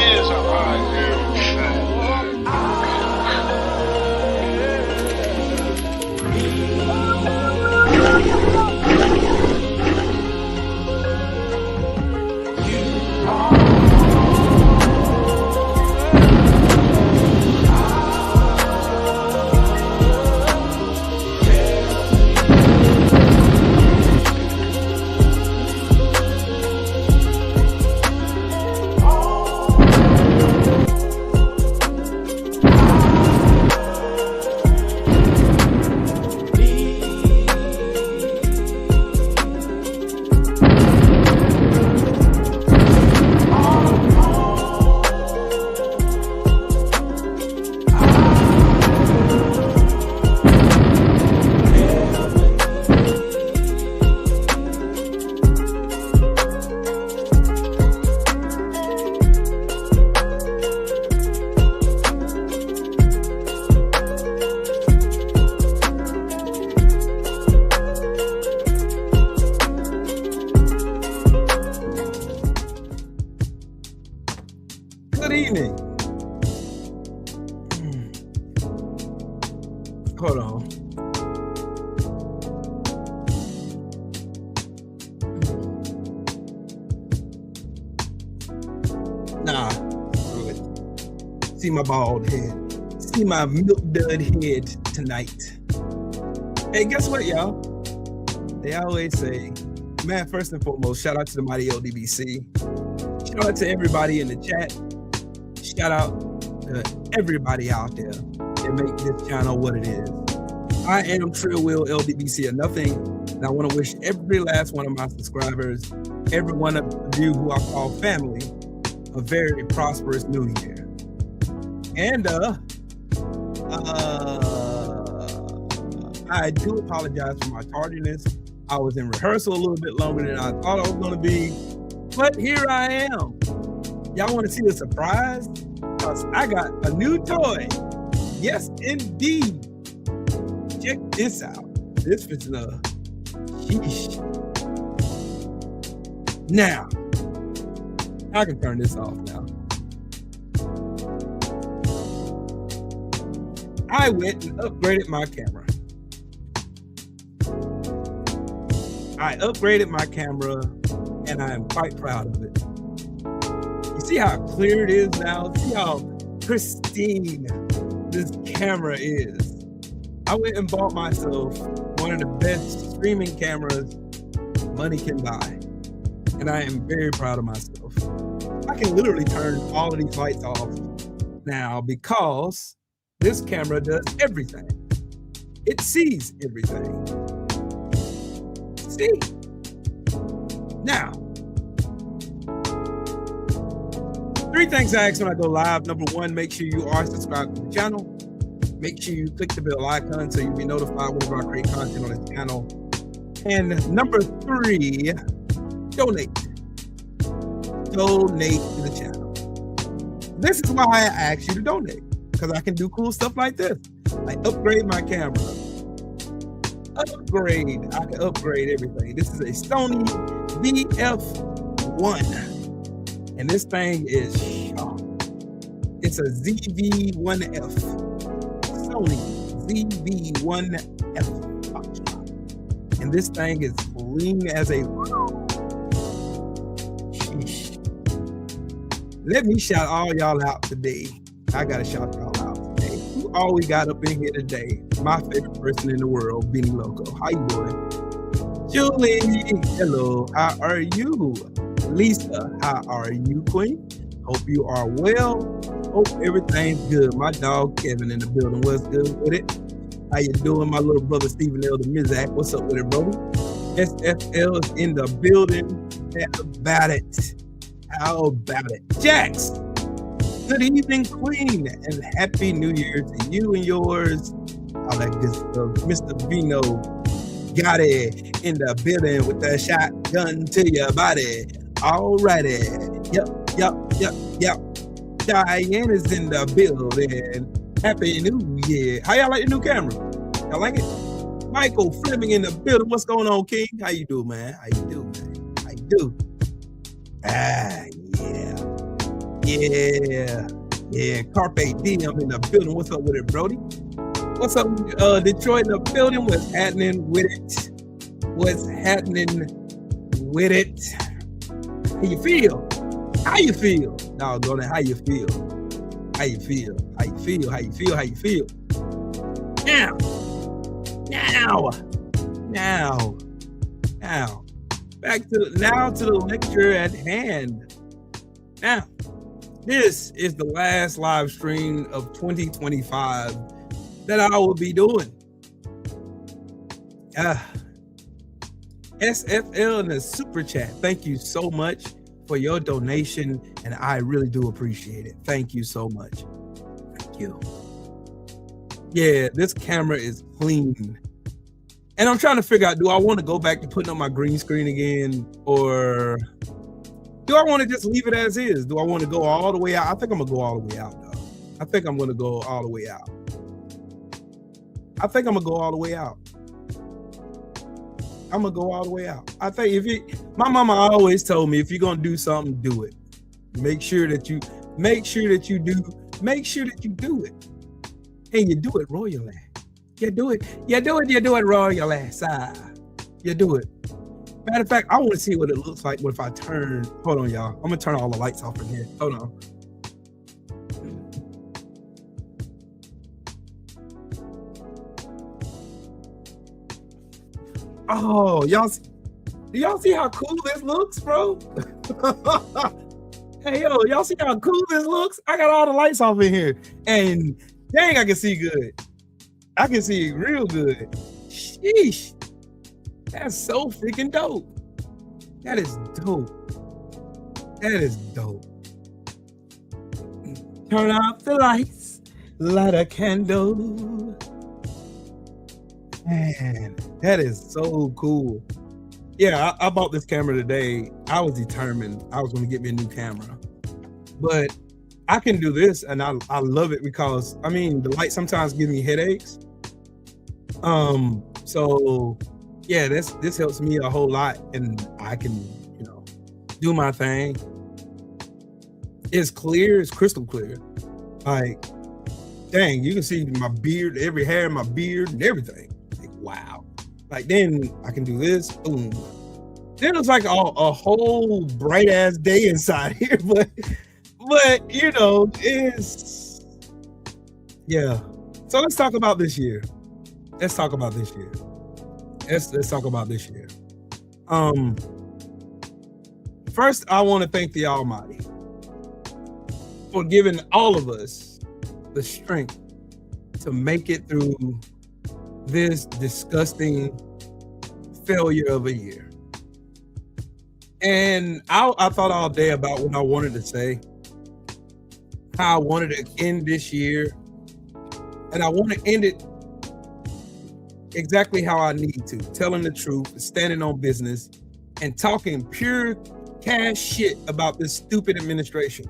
is a hard girl. Good evening. Hold on. Nah. See my bald head. See my milk dud head tonight. Hey, guess what, y'all? They always say, man, first and foremost, shout out to the mighty LDBC. Shout out to everybody in the chat. Shout out to everybody out there that make this channel what it is. I am Trill Will LDBC or nothing, and I want to wish every last one of my subscribers, every one of you who I call family, a very prosperous new year. And I do apologize for my tardiness. I was in rehearsal a little bit longer than I thought I was going to be, but here I am. Y'all want to see the surprise? Because I got a new toy. Yes, indeed. Check this out. This is a sheesh. Now, I can turn this off now. I went and upgraded my camera. I upgraded my camera, and I am quite proud of it. You see how clear it is now? See how pristine this camera is. I went and bought myself one of the best streaming cameras money can buy. And I am very proud of myself. I can literally turn all of these lights off now because this camera does everything. It sees everything. See? Now, 3 things I ask when I go live. Number 1, make sure you are subscribed to the channel. Make sure you click the bell icon so you'll be notified whenever I create content on this channel. And number 3, donate. Donate to the channel. This is why I ask you to donate, because I can do cool stuff like this. Like upgrade my camera. I can upgrade everything. This is a Sony VF1. And this thing is sharp. It's a ZV-1F. Sony ZV-1F. And this thing is clean as a... Sheesh. Let me shout all y'all out today. I gotta shout y'all out today. Who all we got up in here today? My favorite person in the world, Benny Loco. How you doing? Julie, hello. How are you? Lisa, how are you, Queen? Hope you are well. Hope everything's good. My dog Kevin in the building. What's good with it? How you doing, my little brother Stephen L. the Mizak? What's up with it, brother? SFL is in the building. How about it? How about it? Jax, good evening, Queen, and Happy New Year to you and yours. All that good stuff. Mr. Vino got it in the building with the shotgun to your body. Alrighty. Yep. Diane is in the building. Happy New Year. How y'all like the new camera? Y'all like it? Michael Fleming in the building. What's going on, King? How you do, man? How you do, man? How you do? Yeah. Yeah. Yeah. Carpe Diem in the building. What's up with it, Brody? What's up, Detroit in the building? What's happening with it? What's happening with it? How you feel? How you feel? Doggone it, how you feel? How you feel? How you feel? How you feel? How you feel? Now. Back to the lecture at hand. Now, this is the last live stream of 2025 that I will be doing. SFL in the super chat. Thank you so much for your donation, and I really do appreciate it. Thank you so much. Thank you. Yeah, this camera is clean. And I'm trying to figure out, do I want to go back to putting on my green screen again, or do I want to just leave it as is? Do I want to go all the way out? I think I'm going to go all the way out, though. I think I'm going to go all the way out. I think my mama always told me, if you're going to do something, do it. Make sure that you do it. And you do it royally. You do it royal ass. You do it. Matter of fact, I want to see what it looks like if I turn. Hold on, y'all. I'm gonna turn all the lights off in here. Hold on. Oh, do y'all see how cool this looks, bro? Hey, yo, y'all see how cool this looks? I got all the lights off in here, and dang, I can see good. I can see real good. Sheesh. That's so freaking dope. That is dope. Turn off the lights. Light a candle. Man, that is so cool. Yeah, I bought this camera today. I was determined I was going to get me a new camera. But I can do this, and I love it because, I mean, the light sometimes give me headaches. So yeah, this helps me a whole lot, and I can, do my thing. It's clear, it's crystal clear. Like, dang, you can see my beard, every hair in my beard and everything. Like, wow. Like, then I can do this, boom. Then it's like a whole bright ass day inside here, but it's, yeah. So let's talk about this year. Let's talk about this year. First, I want to thank the Almighty for giving all of us the strength to make it through this disgusting failure of a year. And I thought all day about what I wanted to say, how I wanted to end this year, and I want to end it exactly how I need to, telling the truth, standing on business, and talking pure cash shit about this stupid administration.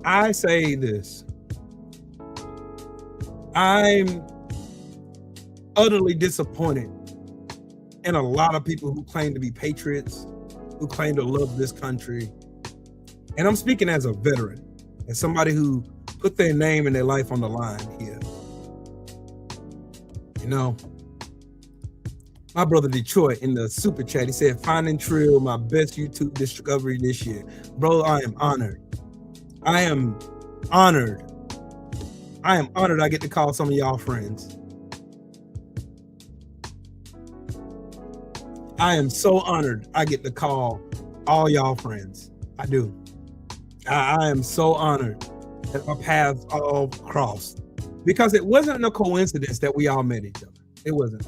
I say this. I'm utterly disappointed in a lot of people who claim to be patriots, who claim to love this country. And I'm speaking as a veteran, as somebody who put their name and their life on the line here. My brother Detroit in the super chat, he said, Finding Trill, my best YouTube discovery this year. Bro, I am honored. I am honored I get to call some of y'all friends. I am so honored I get to call all y'all friends. I do. I am so honored that our paths all crossed, because it wasn't a coincidence that we all met each other. It wasn't.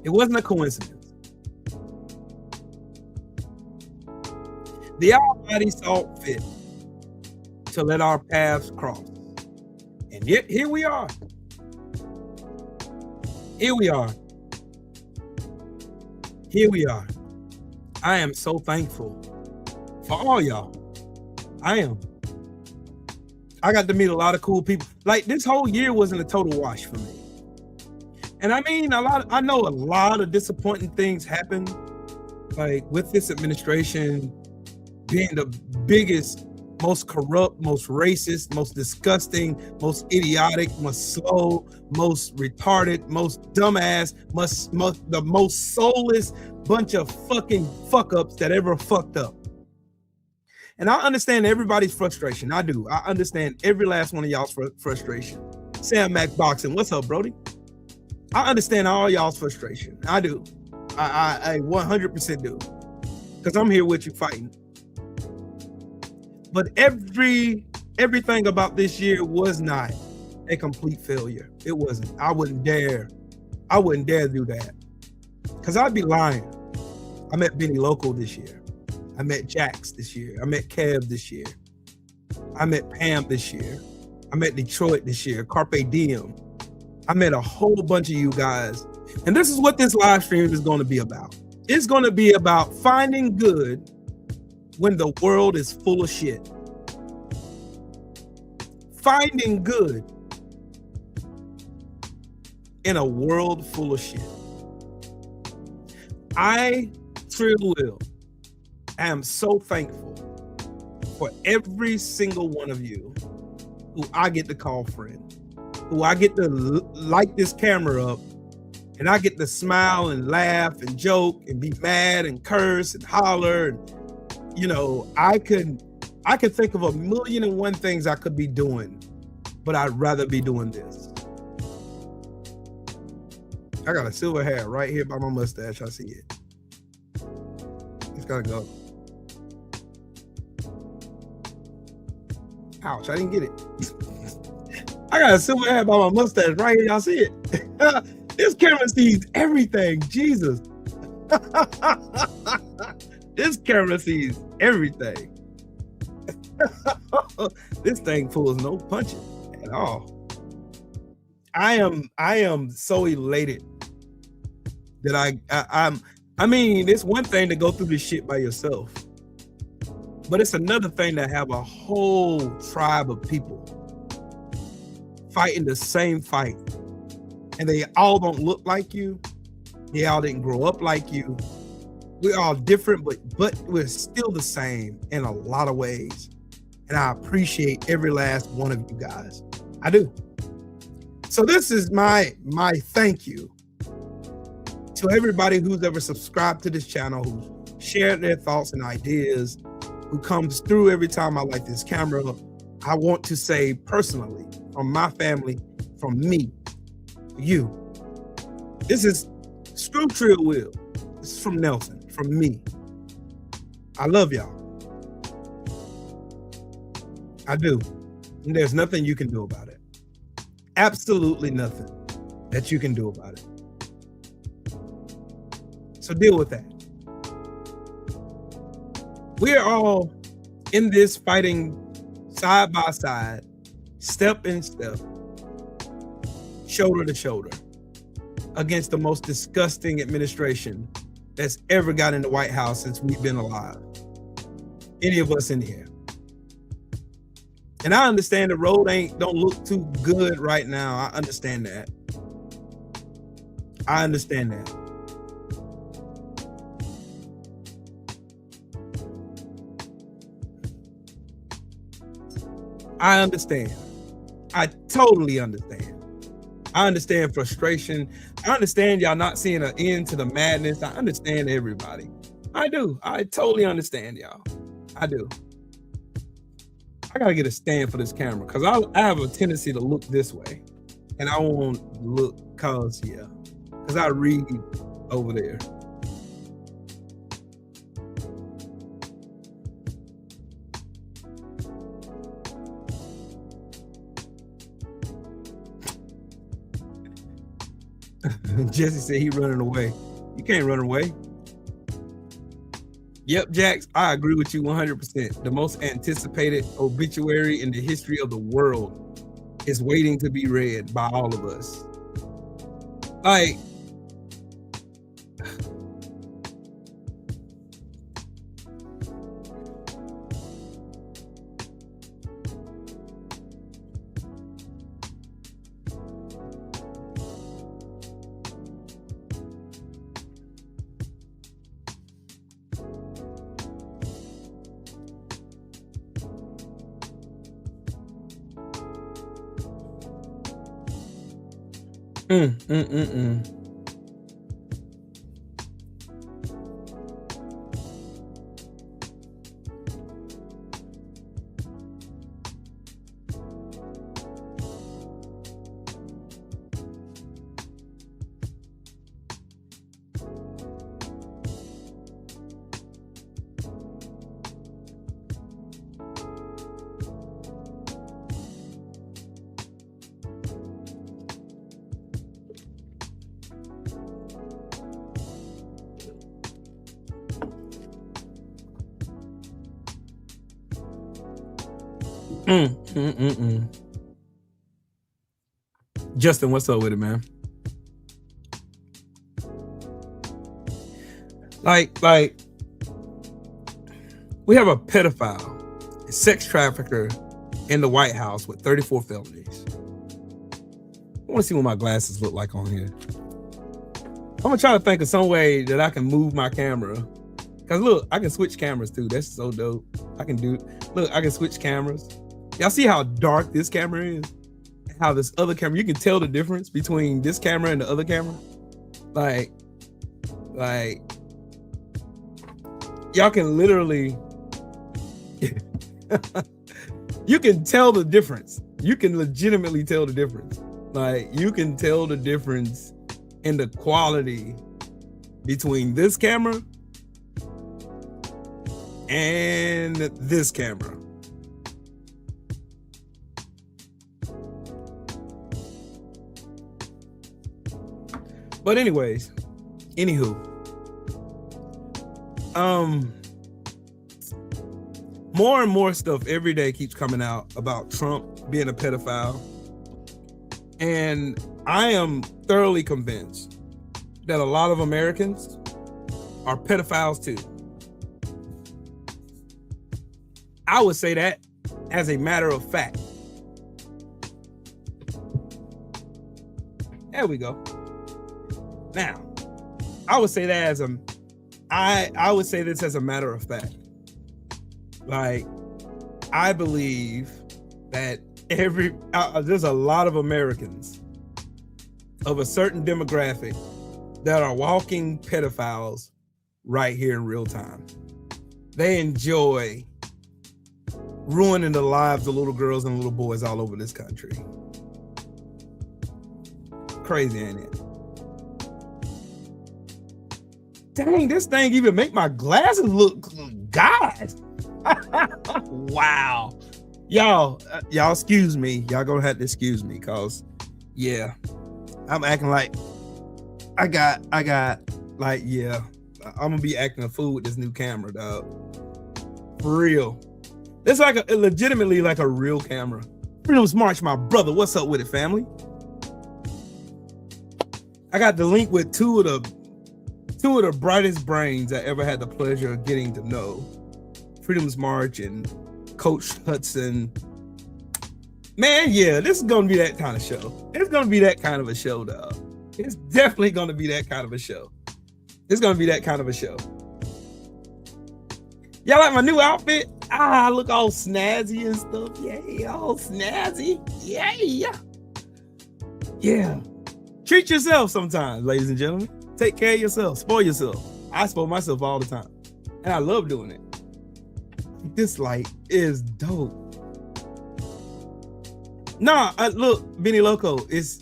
It wasn't a coincidence. The Almighty saw fit to let our paths cross. And yet, here we are. Here we are. Here we are. I am so thankful for all y'all. I am. I got to meet a lot of cool people. Like, this whole year wasn't a total wash for me. And I mean, I know a lot of disappointing things happened, like with this administration being the biggest, most corrupt, most racist, most disgusting, most idiotic, most slow, most retarded, most dumbass, the most soulless bunch of fucking fuck ups that ever fucked up. And I understand everybody's frustration. I do. I understand every last one of y'all's frustration. Sam Mac Boxing, what's up, Brody? I understand all y'all's frustration. I do. I 100% do. Because I'm here with you fighting. But everything about this year was not a complete failure. It wasn't. I wouldn't dare do that. Because I'd be lying. I met Benny Loco this year. I met Jax this year. I met Kev this year. I met Pam this year. I met Detroit this year. Carpe Diem. I met a whole bunch of you guys. And this is what this live stream is going to be about. It's going to be about finding good when the world is full of shit. Finding good in a world full of shit. I, Trill Will, am so thankful for every single one of you who I get to call friend, who I get to light this camera up, and I get to smile and laugh and joke and be mad and curse and holler. And, you know, I could think of 1,000,001 things I could be doing, but I'd rather be doing this. I got a silver hair right here by my mustache. I see it. It's gotta go. Ouch, I didn't get it. I got a silver hair by my mustache right here. Y'all see it? This camera sees everything. Jesus. This camera sees everything. This thing pulls no punches at all. I am so elated that I mean, it's one thing to go through this shit by yourself, but it's another thing to have a whole tribe of people fighting the same fight, and they all don't look like you. They all didn't grow up like you. We're all different, but we're still the same in a lot of ways. And I appreciate every last one of you guys. I do. So this is my thank you to everybody who's ever subscribed to this channel, who shared their thoughts and ideas, who comes through every time I light this camera. I want to say personally, from my family, from me, you. This is Screw Trill Will. This is from Nelson, from me. I love y'all. I do. And there's nothing you can do about it. Absolutely nothing that you can do about it. So deal with that. We're all in this fighting side by side, step in step, shoulder to shoulder, against the most disgusting administration that's ever got in the White House since we've been alive. Any of us in here. And I understand the road don't look too good right now. I understand that. I understand that. I understand. I totally understand. I understand frustration. I understand y'all not seeing an end to the madness. I understand everybody. I do. I totally understand y'all. I do. I gotta get a stand for this camera because I have a tendency to look this way, and I won't look because I read over there. Jesse said he running away. You can't run away. Yep, Jax, I agree with you 100%. The most anticipated obituary in the history of the world is waiting to be read by all of us. Like, Mm, mm, mm, mm. Justin, what's up with it, man? Like, we have a pedophile, a sex trafficker in the White House with 34 felonies. I want to see what my glasses look like on here. I'm gonna try to think of some way that I can move my camera. Cause look, I can switch cameras too. That's so dope. I can switch cameras. Y'all see how dark this camera is? How this other camera, you can tell the difference between this camera and the other camera. Like, y'all can literally, you can tell the difference. You can legitimately tell the difference. Like, you can tell the difference in the quality between this camera and this camera. But anyways, anywho, more and more stuff every day keeps coming out about Trump being a pedophile. And I am thoroughly convinced that a lot of Americans are pedophiles too. I would say that as a matter of fact. There we go. Now, I would say that as I would say this as a matter of fact. Like, I believe that there's a lot of Americans of a certain demographic that are walking pedophiles right here in real time. They enjoy ruining the lives of little girls and little boys all over this country. Crazy, ain't it? Dang, this thing even make my glasses look, God. Wow. Y'all excuse me. Y'all gonna have to excuse me, cause yeah, I'm acting like I got like, yeah, I'm gonna be acting a fool with this new camera, dog. For real. It's like legitimately like a real camera. Freedom's March, my brother. What's up with it, family? I got the link with two of the brightest brains I ever had the pleasure of getting to know. Freedom's March and Coach Hudson. Man, yeah, this is gonna be that kind of show. It's gonna be that kind of a show, dog. It's definitely gonna be that kind of a show. It's gonna be that kind of a show. Y'all like my new outfit? I look all snazzy and stuff. Yeah, all snazzy. Yeah. Yeah. Treat yourself sometimes, ladies and gentlemen. Take care of yourself. Spoil yourself. I spoil myself all the time. And I love doing it. This light is dope. Nah, look, Benny Loco, this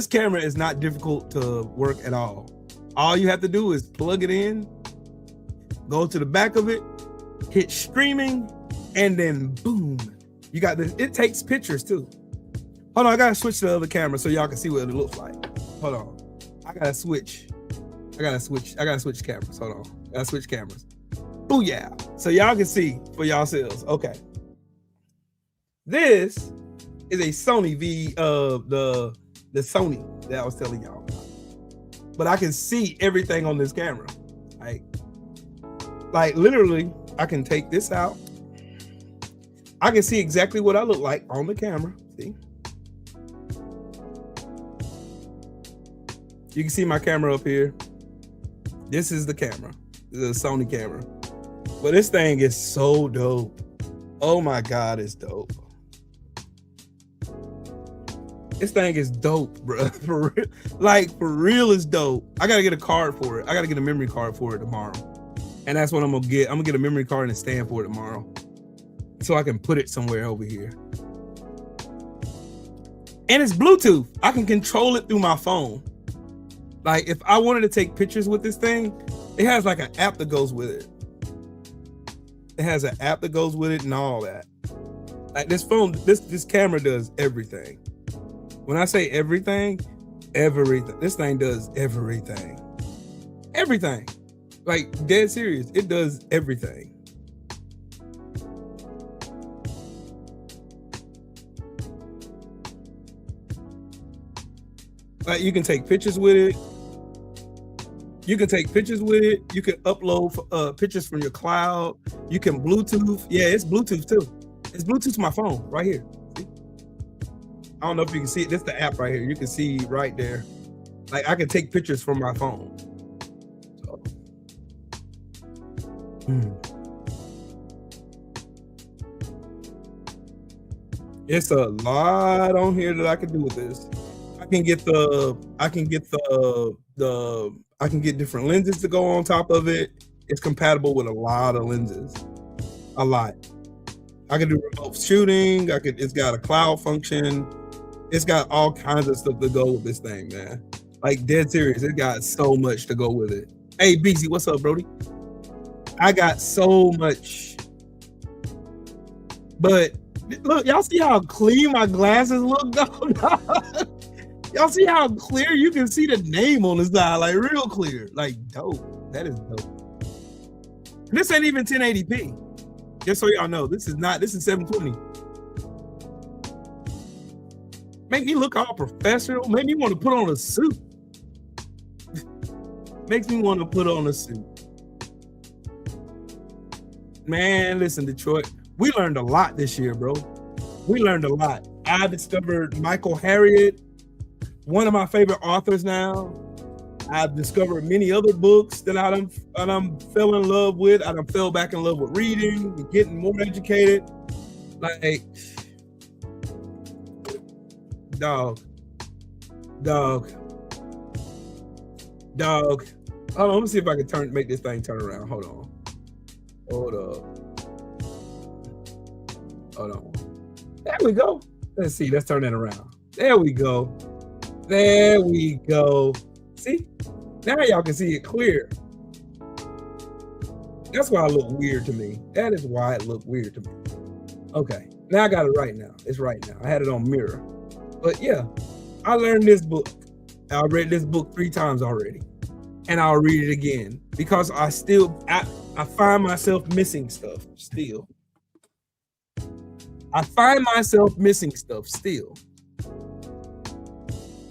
camera is not difficult to work at all. All you have to do is plug it in, go to the back of it, hit streaming, and then boom, you got this. It takes pictures too. Hold on, I gotta switch to the other camera so y'all can see what it looks like. Hold on. I gotta switch cameras. Hold on. I gotta switch cameras. Booyah. So y'all can see for yourselves. Okay. This is a Sony the Sony that I was telling y'all about. But I can see everything on this camera. Like literally, I can take this out. I can see exactly what I look like on the camera. See? You can see my camera up here. This is the camera. This is a Sony camera. But this thing is so dope. Oh my God, it's dope. This thing is dope, bro. For real, like for real, it's dope. I gotta get a card for it. I gotta get a memory card for it tomorrow, and that's what I'm gonna get. I'm gonna get a memory card and a stand for it tomorrow, so I can put it somewhere over here. And it's Bluetooth. I can control it through my phone. Like if I wanted to take pictures with this thing, it has like an app that goes with it. It has an app that goes with it and all that. Like this phone, this camera does everything. When I say everything, this thing does everything. Everything. Like dead serious, it does everything. Like you can take pictures with it. You can take pictures with it. You can upload pictures from your cloud. You can Bluetooth. Yeah, it's Bluetooth too. It's Bluetooth to my phone right here. See? I don't know if you can see it. This is the app right here. You can see right there. Like I can take pictures from my phone. So. It's a lot on here that I can do with this. I can get different lenses to go on top of it. It's compatible with a lot of lenses. A lot. I can do remote shooting. It's got a cloud function. It's got all kinds of stuff to go with this thing, man. Like dead serious. It got so much to go with it. Hey BZ, what's up, Brody? I got so much. But look, y'all see how clean my glasses look though? Y'all see how clear you can see the name on the side, like real clear, like dope. That is dope. This ain't even 1080p. Just so y'all know, this is 720. Make me look all professional. Make me want to put on a suit. Makes me want to put on a suit. Man, listen, Detroit, we learned a lot this year, bro. We learned a lot. I discovered Michael Harriot, one of my favorite authors now. I've discovered many other books that I done fell in love with. I done fell back in love with reading, getting more educated. Like, dog. Hold on, let me see if I can make this thing turn around. Hold on. Hold on. There we go. Let's see. Let's turn that around. There we go. See? Now y'all can see it clear. That's why it looked weird to me. That is why it looked weird to me. Okay. Now I got it right now. It's right now. I had it on mirror. But yeah, I learned this book. I read this book 3 times already. And I'll read it again because I find myself missing stuff still.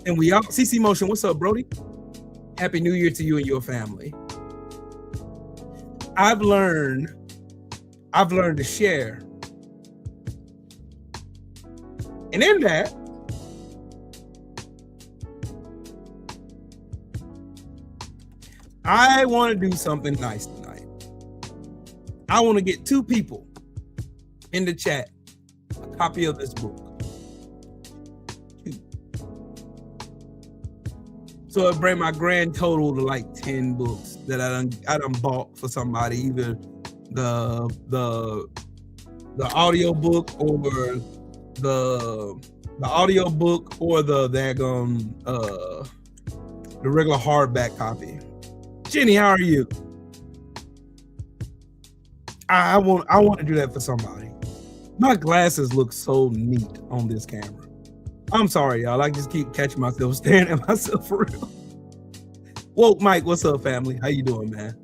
And we all, CC Motion, what's up, Brody? Happy New Year to you and your family. I've learned to share. And in that, I want to do something nice tonight. I want to get 2 people in the chat a copy of this book. 2. So it'll bring my grand total to like 10 books that I done bought for somebody, either the audio book or the audio book or the regular hardback copy. Jenny, how are you? I want to do that for somebody. My glasses look so neat on this camera. I'm sorry, y'all. I just keep catching myself staring at myself for real. Woke Mike, what's up, family? How you doing, man?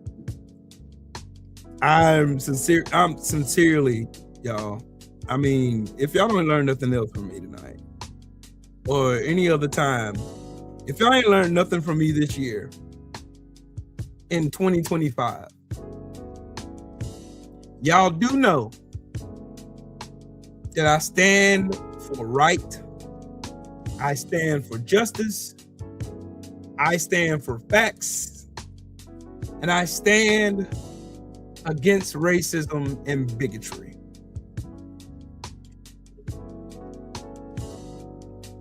I'm sincerely, y'all. I mean, if y'all don't learn nothing else from me tonight or any other time, if y'all ain't learned nothing from me this year, in 2025, y'all do know that I stand for right, I stand for justice, I stand for facts, and I stand against racism and bigotry.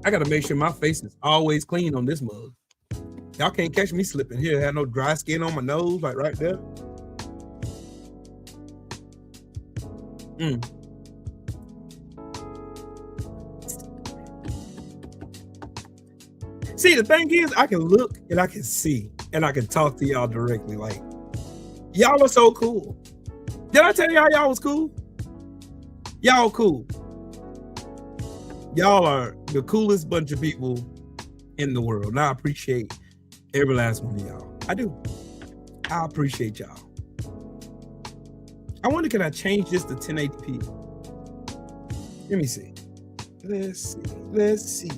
I gotta make sure my face is always clean on this mug. Y'all can't catch me slipping here. Have no dry skin on my nose, like right there. See, the thing is, I can look and I can see and I can talk to y'all directly. Like, y'all are so cool. Did I tell y'all y'all was cool? Y'all cool. Y'all are the coolest bunch of people in the world. And I appreciate every last one of y'all. I do. I appreciate y'all. I wonder, can I change this to 1080p? Let me see. Let's see.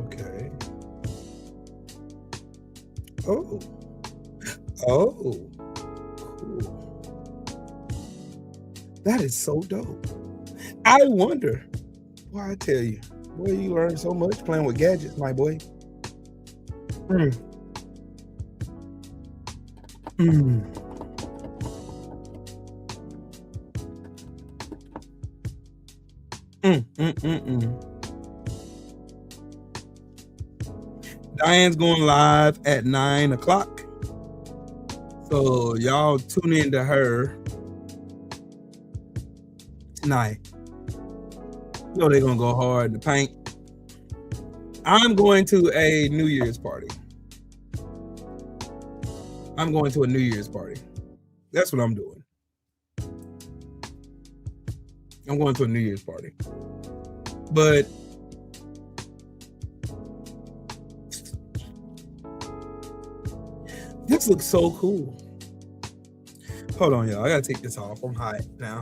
Okay. Oh, cool. That is so dope. I wonder. Boy, I tell you, boy, you learn so much playing with gadgets, my boy. Diane's going live at 9 o'clock. So y'all tune in to her tonight. You know they're gonna go hard in the paint. I'm going to a New Year's party. That's what I'm doing. I'm going to a New Year's party. But this looks so cool. Hold on, y'all. I gotta take this off. I'm hot now.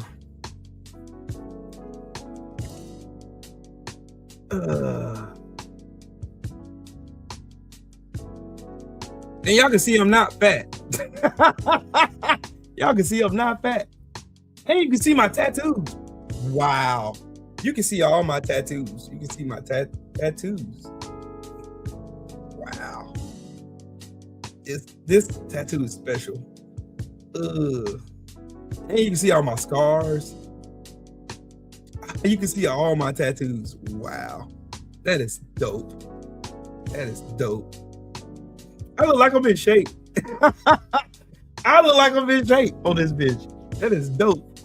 And y'all can see I'm not fat. Y'all can see I'm not fat. And you can see my tattoos. Wow. You can see all my tattoos. You can see my tattoos. Wow. This tattoo is special. And you can see all my scars. You can see all my tattoos. Wow. That is dope. That is dope. I look like I'm in shape. I look like I'm in shape on this bitch. That is dope.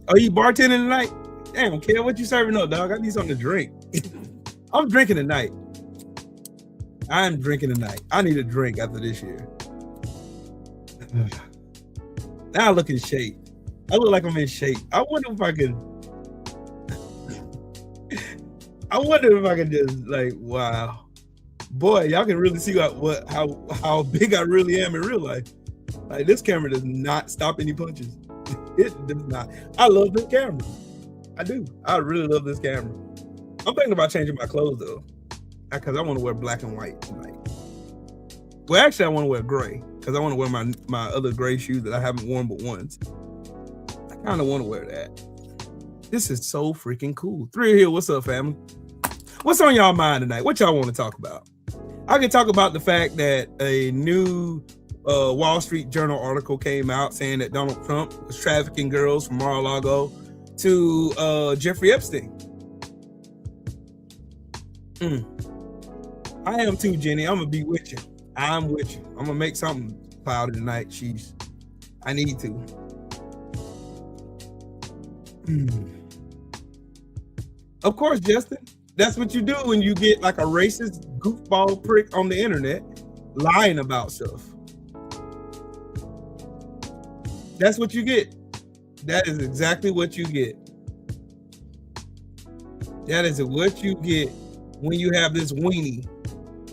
Oh, you bartending tonight? Damn, Kel, what you serving up, dog? I need something to drink. I'm drinking tonight. I'm drinking tonight. I need a drink after this year. Now I look in shape. I look like I'm in shape. I wonder if I can just, like, wow. Boy, y'all can really see how big I really am in real life. Like, this camera does not stop any punches. It does not. I love this camera. I do. I really love this camera. I'm thinking about changing my clothes though, because I want to wear black and white tonight. Well, actually, I want to wear gray because I want to wear my other gray shoes that I haven't worn but once. I kind of want to wear that. This is so freaking cool. Three here. What's up, family? What's on y'all mind tonight? What y'all want to talk about? I can talk about the fact that a new Wall Street Journal article came out saying that Donald Trump was trafficking girls from Mar-a-Lago to Jeffrey Epstein. I am too, Jenny. I'm gonna be with you. I'm with you. I'm gonna make something cloudy tonight. Jeez, I need to. Of course, Justin. That's what you do when you get like a racist goofball prick on the internet lying about stuff. That's what you get. That is exactly what you get. That is what you get when you have this weenie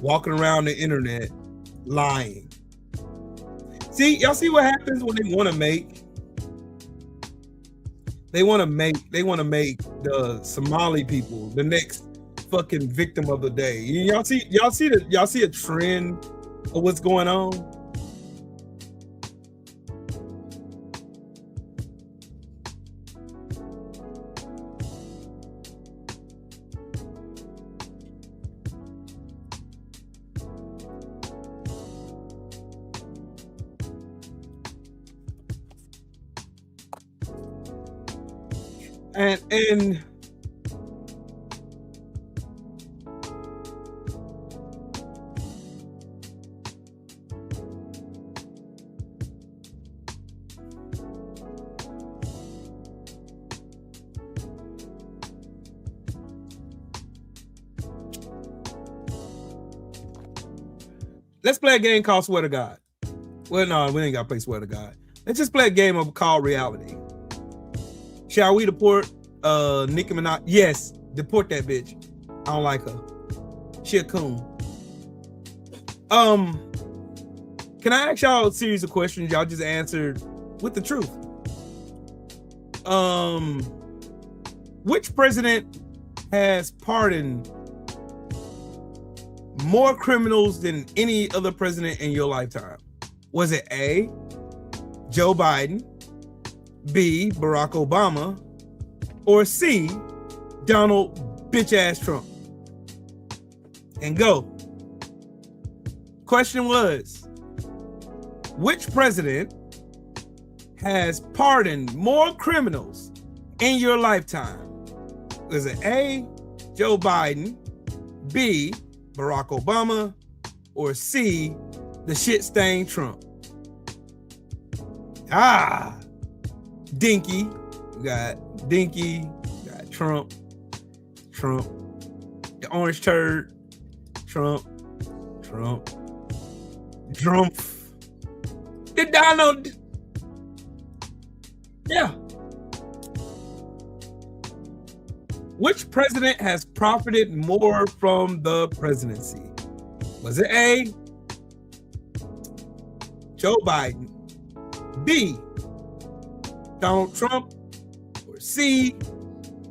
walking around the internet lying. See, y'all see what happens when they want to make the Somali people the next fucking victim of the day. Y'all see a trend of what's going on? And let's play a game called Swear to God. Well, no, we ain't got to play Swear to God. Let's just play a game called Reality. Shall we deport Nicki Minaj? Yes, deport that bitch. I don't like her. She a coon. Can I ask y'all a series of questions? Y'all just answered with the truth. Which president has pardoned more criminals than any other president in your lifetime? Was it A, Joe Biden, B, Barack Obama, or C, Donald bitch ass Trump? And go. Question was, which president has pardoned more criminals in your lifetime? Was it A, Joe Biden, B, Barack Obama, or C, the shit-stained Trump? Dinky. We got Dinky, we got Trump, the orange turd, Trump, the Donald. Yeah. Which president has profited more from the presidency? Was it A, Joe Biden, B, Donald Trump, or C,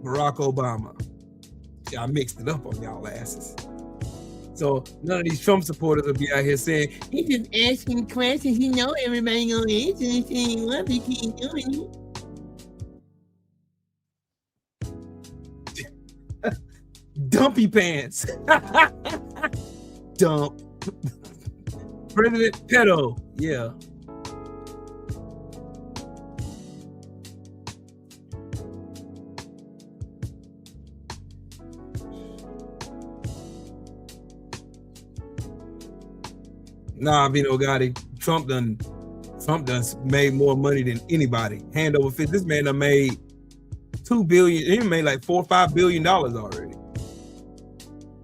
Barack Obama? Yeah, I mixed it up on y'all asses. So none of these Trump supporters will be out here saying, he just asking questions, you know everybody gonna answer and saying what he keep doing. Dumpy pants. Dump. President pedo. Yeah. Nah, Vino Gotti. Trump done made more money than anybody. Hand over fist. This man done made $2 billion. He made like $4 or $5 billion already.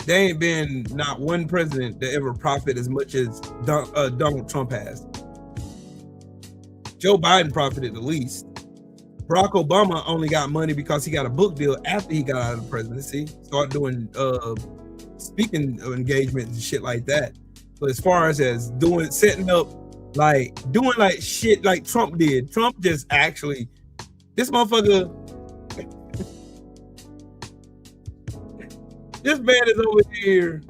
There ain't been not one president that ever profited as much as Donald Trump has. Joe Biden profited the least. Barack Obama only got money because he got a book deal after he got out of the presidency. Started doing speaking engagements and shit like that. But as far as doing shit like Trump did, Trump just actually, this motherfucker, this man is over here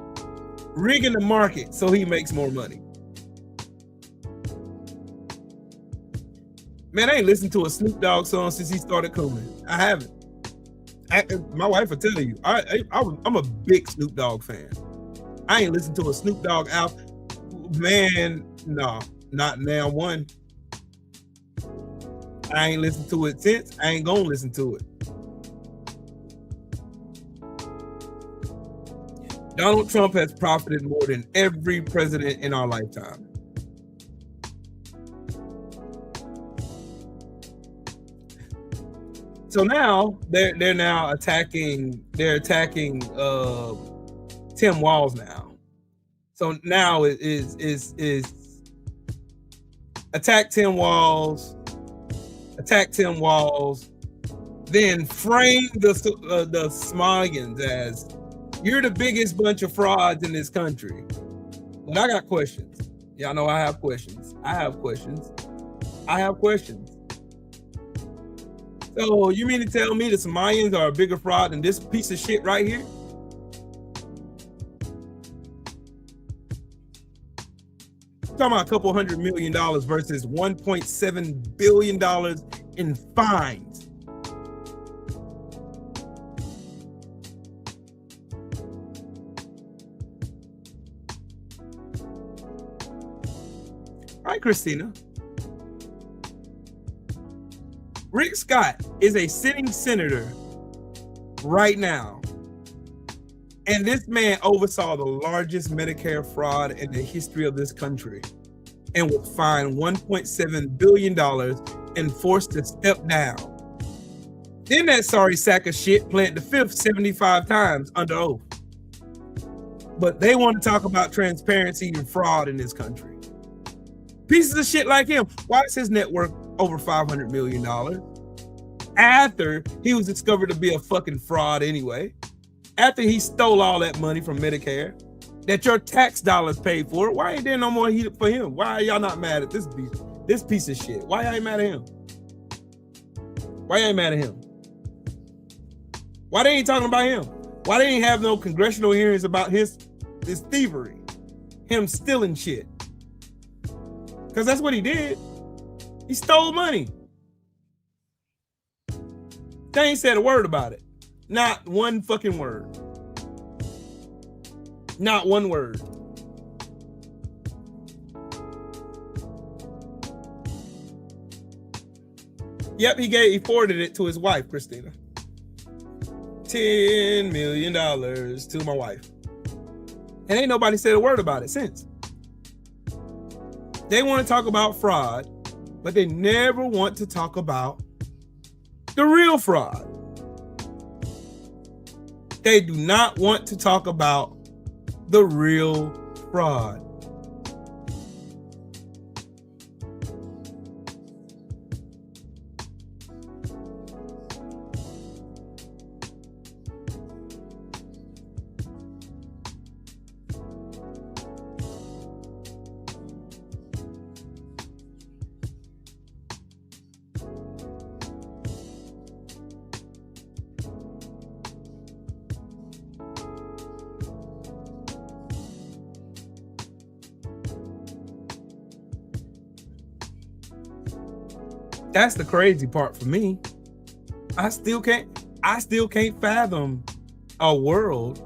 rigging the market so he makes more money. Man, I ain't listened to a Snoop Dogg song since he started coming. I haven't. My wife will tell you, I'm a big Snoop Dogg fan. I ain't listened to a Snoop Dogg album. Man, no, not now one. I ain't listened to it since. I ain't gonna listen to it. Donald Trump has profited more than every president in our lifetime. So now they're now attacking Tim Walz now. So now it is attack Tim Walz, then frame the Somalians as you're the biggest bunch of frauds in this country. But I got questions. Y'all know I have questions. So you mean to tell me the Somalians are a bigger fraud than this piece of shit right here? Talking about a couple $100 million versus $1.7 billion in fines. All right, Christina. Rick Scott is a sitting senator right now. And this man oversaw the largest Medicare fraud in the history of this country and was fined $1.7 billion and forced to step down. Then that sorry sack of shit pled the fifth 75 times under oath. But they want to talk about transparency and fraud in this country. Pieces of shit like him. Why is his net worth over $500 million? After he was discovered to be a fucking fraud anyway. After he stole all that money from Medicare that your tax dollars paid for, why ain't there no more heat for him? Why are y'all not mad at this piece of shit? Why y'all ain't mad at him? Why y'all ain't mad at him? Why they ain't talking about him? Why they ain't have no congressional hearings about this thievery? Him stealing shit. Because that's what he did. He stole money. They ain't said a word about it. Not one fucking word. Not one word. Yep, he forwarded it to his wife, Christina. $10 million to my wife. And ain't nobody said a word about it since. They want to talk about fraud, but they never want to talk about the real fraud. They do not want to talk about the real fraud. That's the crazy part for me. I still can't fathom a world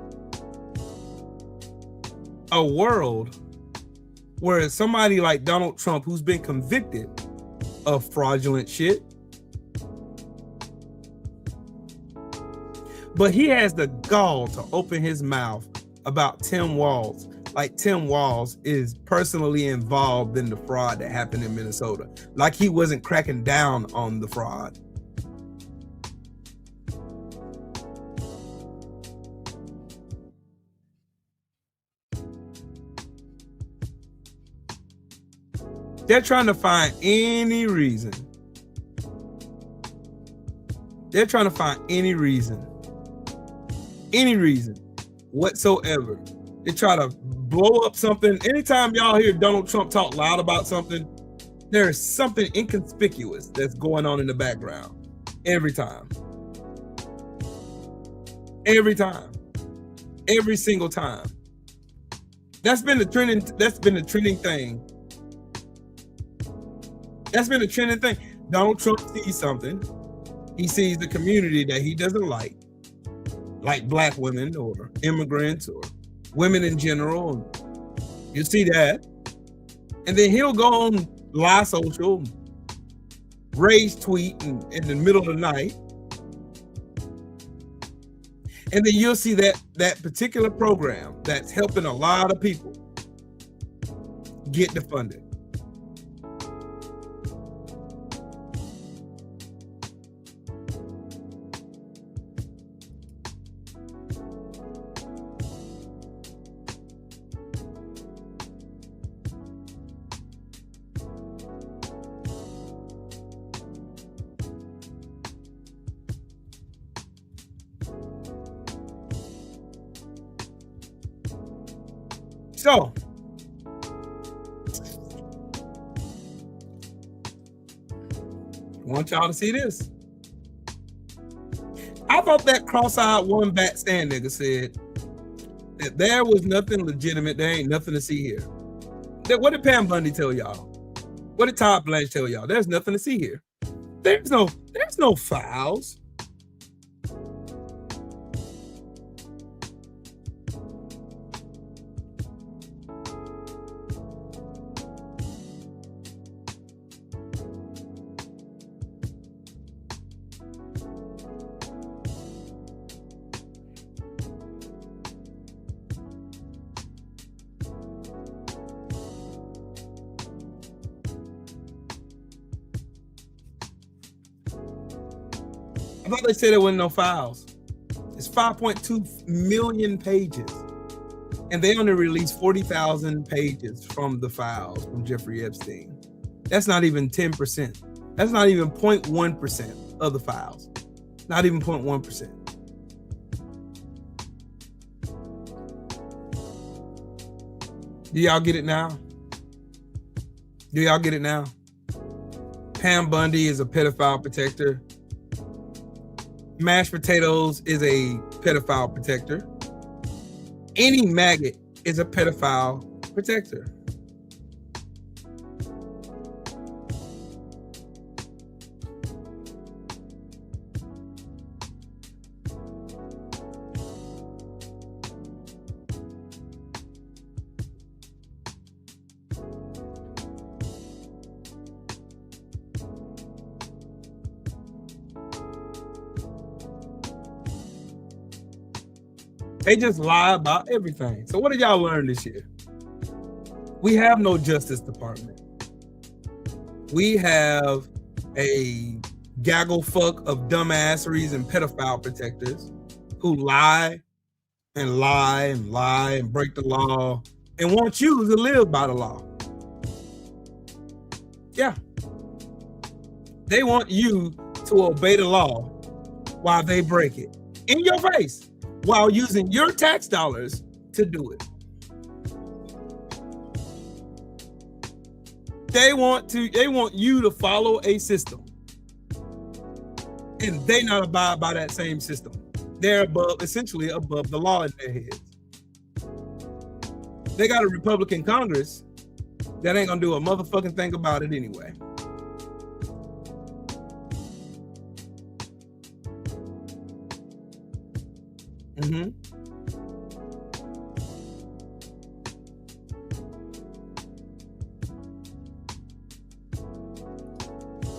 where somebody like Donald Trump, who's been convicted of fraudulent shit, but he has the gall to open his mouth about Tim Walz. Like Tim Walz is personally involved in the fraud that happened in Minnesota. Like he wasn't cracking down on the fraud. They're trying to find any reason. They're trying to find any reason whatsoever. They try to blow up something. Anytime y'all hear Donald Trump talk loud about something, there is something inconspicuous that's going on in the background. Every time. Every time. Every single time. That's been the trending thing. That's been the trending thing. Donald Trump sees something. He sees the community that he doesn't like black women or immigrants or women in general. You see that. And then he'll go on Lie Social, rage tweet in the middle of the night. And then you'll see that particular program that's helping a lot of people get defunded. So, I want y'all to see this. I thought that cross-eyed one bat stand nigga said that there was nothing legitimate. There ain't nothing to see here. What did Pam Bundy tell y'all? What did Todd Blanche tell y'all? There's nothing to see here. There's no files. I thought they said there wasn't no files. It's 5.2 million pages. And they only released 40,000 pages from the files from Jeffrey Epstein. That's not even 10%. That's not even 0.1% of the files. Not even 0.1%. Do y'all get it now? Do y'all get it now? Pam Bundy is a pedophile protector. Mashed potatoes is a pedophile protector. Any maggot is a pedophile protector. They just lie about everything. So what did y'all learn this year? We have no Justice Department. We have a gaggle fuck of dumbasseries and pedophile protectors who lie and lie and lie and break the law and want you to live by the law. Yeah. They want you to obey the law while they break it in your face, while using your tax dollars to do it. They want you to follow a system, and they not abide by that same system. They're essentially above the law in their heads. They got a Republican Congress that ain't gonna do a motherfucking thing about it anyway. Mm-hmm.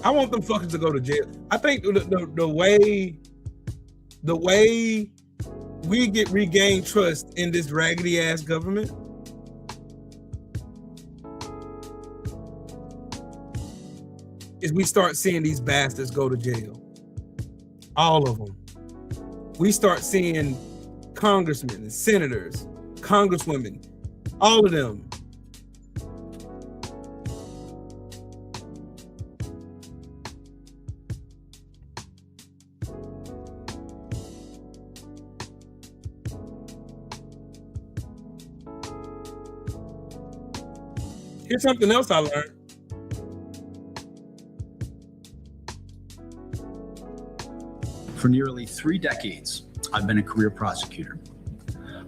I want them fuckers to go to jail. I think the way we regain trust in this raggedy ass government is we start seeing these bastards go to jail. All of them. We start seeing congressmen and senators, congresswomen, all of them. Here's something else I learned. For nearly 3 decades, I've been a career prosecutor.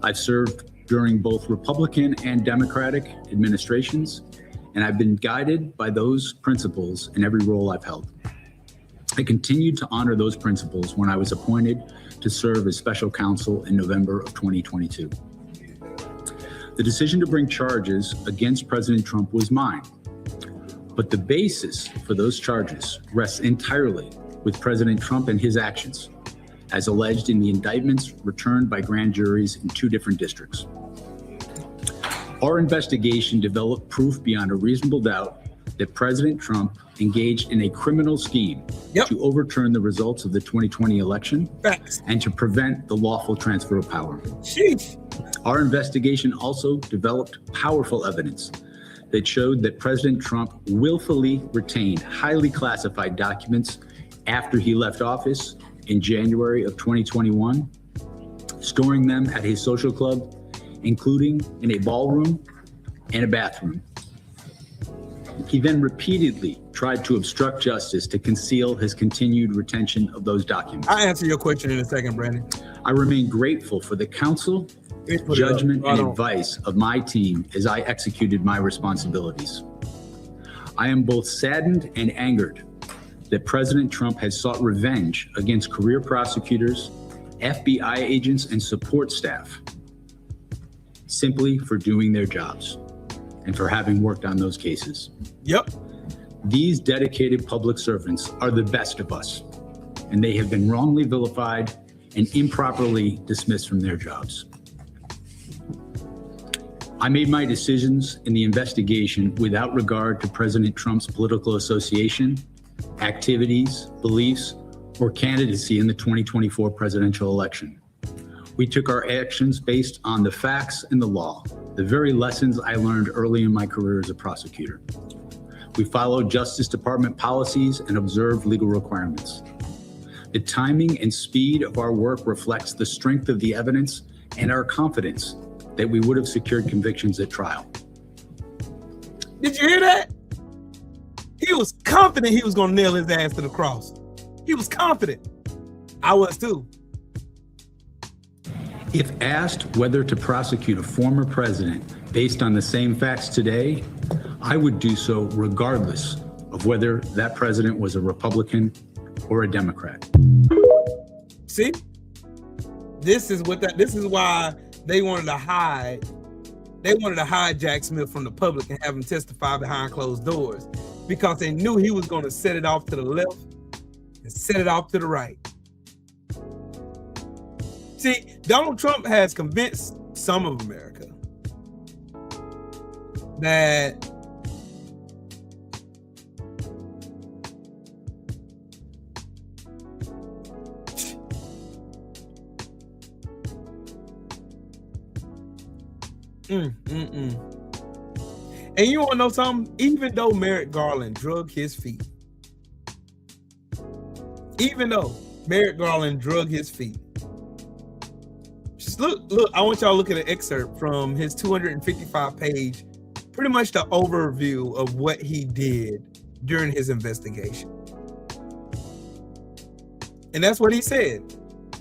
I've served during both Republican and Democratic administrations, and I've been guided by those principles in every role I've held. I continued to honor those principles when I was appointed to serve as special counsel in November of 2022. The decision to bring charges against President Trump was mine, but the basis for those charges rests entirely with President Trump and his actions, as alleged in the indictments returned by grand juries in 2 different districts. Our investigation developed proof beyond a reasonable doubt that President Trump engaged in a criminal scheme to overturn the results of the 2020 election and to prevent the lawful transfer of power. Sheesh. Our investigation also developed powerful evidence that showed that President Trump willfully retained highly classified documents after he left office in January of 2021, storing them at his social club, including in a ballroom and a bathroom. He then repeatedly tried to obstruct justice to conceal his continued retention of those documents. I'll answer your question in a second, Brandon. I remain grateful for the counsel, judgment, and advice of my team as I executed my responsibilities. I am both saddened and angered that President Trump has sought revenge against career prosecutors, FBI agents, and support staff simply for doing their jobs and for having worked on those cases. Yep. These dedicated public servants are the best of us, and they have been wrongly vilified and improperly dismissed from their jobs. I made my decisions in the investigation without regard to President Trump's political association, activities, beliefs, or candidacy in the 2024 presidential election. We took our actions based on the facts and the law, the very lessons I learned early in my career as a prosecutor. We followed Justice Department policies and observed legal requirements. The timing and speed of our work reflects the strength of the evidence and our confidence that we would have secured convictions at trial. Did you hear that? He was confident he was going to nail his ass to the cross. He was confident. I was too. If asked whether to prosecute a former president based on the same facts today, I would do so regardless of whether that president was a Republican or a Democrat. See? This is why they wanted to hide. They wanted to hide Jack Smith from the public and have him testify behind closed doors, because they knew he was going to set it off to the left and set it off to the right. See, Donald Trump has convinced some of America that And you want to know something? Even though Merrick Garland drug his feet, just look, I want y'all to look at an excerpt from his 255-page, pretty much the overview of what he did during his investigation. And that's what he said.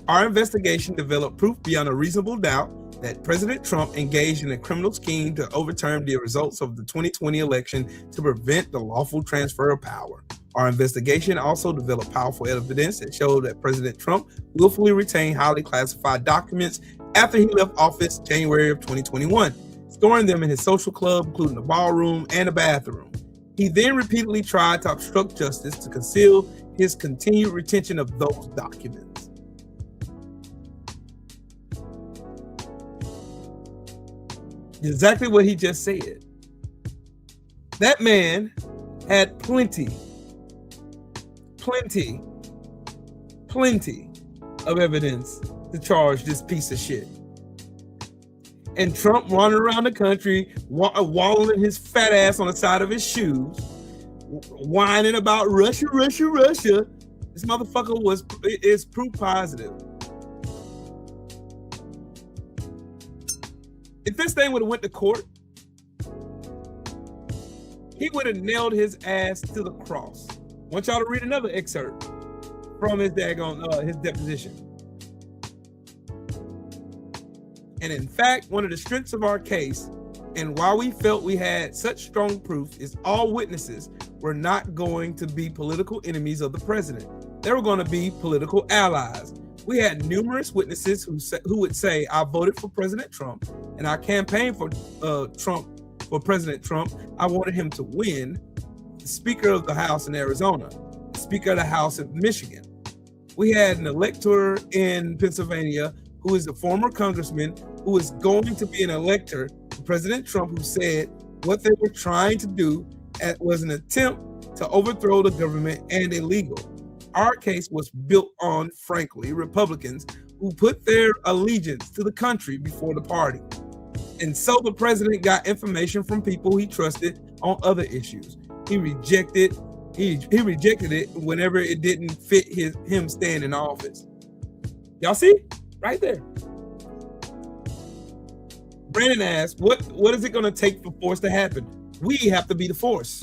Our investigation developed proof beyond a reasonable doubt that President Trump engaged in a criminal scheme to overturn the results of the 2020 election to prevent the lawful transfer of power. Our investigation also developed powerful evidence that showed that President Trump willfully retained highly classified documents after he left office January of 2021, storing them in his social club, including the ballroom and the bathroom. He then repeatedly tried to obstruct justice to conceal his continued retention of those documents. Exactly what he just said. That man had plenty of evidence to charge this piece of shit. And Trump running around the country, wallowing his fat ass on the side of his shoes, whining about Russia. This motherfucker is proof positive. If this thing would have went to court, he would have nailed his ass to the cross. I want y'all to read another excerpt from his his deposition. And in fact, one of the strengths of our case, and why we felt we had such strong proof, is all witnesses were not going to be political enemies of the president. They were going to be political allies. We had numerous witnesses who would say, I voted for President Trump and I campaigned for President Trump. I wanted him to win. The Speaker of the House in Arizona, the Speaker of the House in Michigan. We had an elector in Pennsylvania who is a former congressman who is going to be an elector for President Trump, who said what they were trying to do was an attempt to overthrow the government and illegal. Our case was built on, frankly, Republicans who put their allegiance to the country before the party. And so the president got information from people he trusted on other issues. He rejected it whenever it didn't fit him staying in office. Y'all see? Right there. Brandon asked, what is it going to take for force to happen? We have to be the force.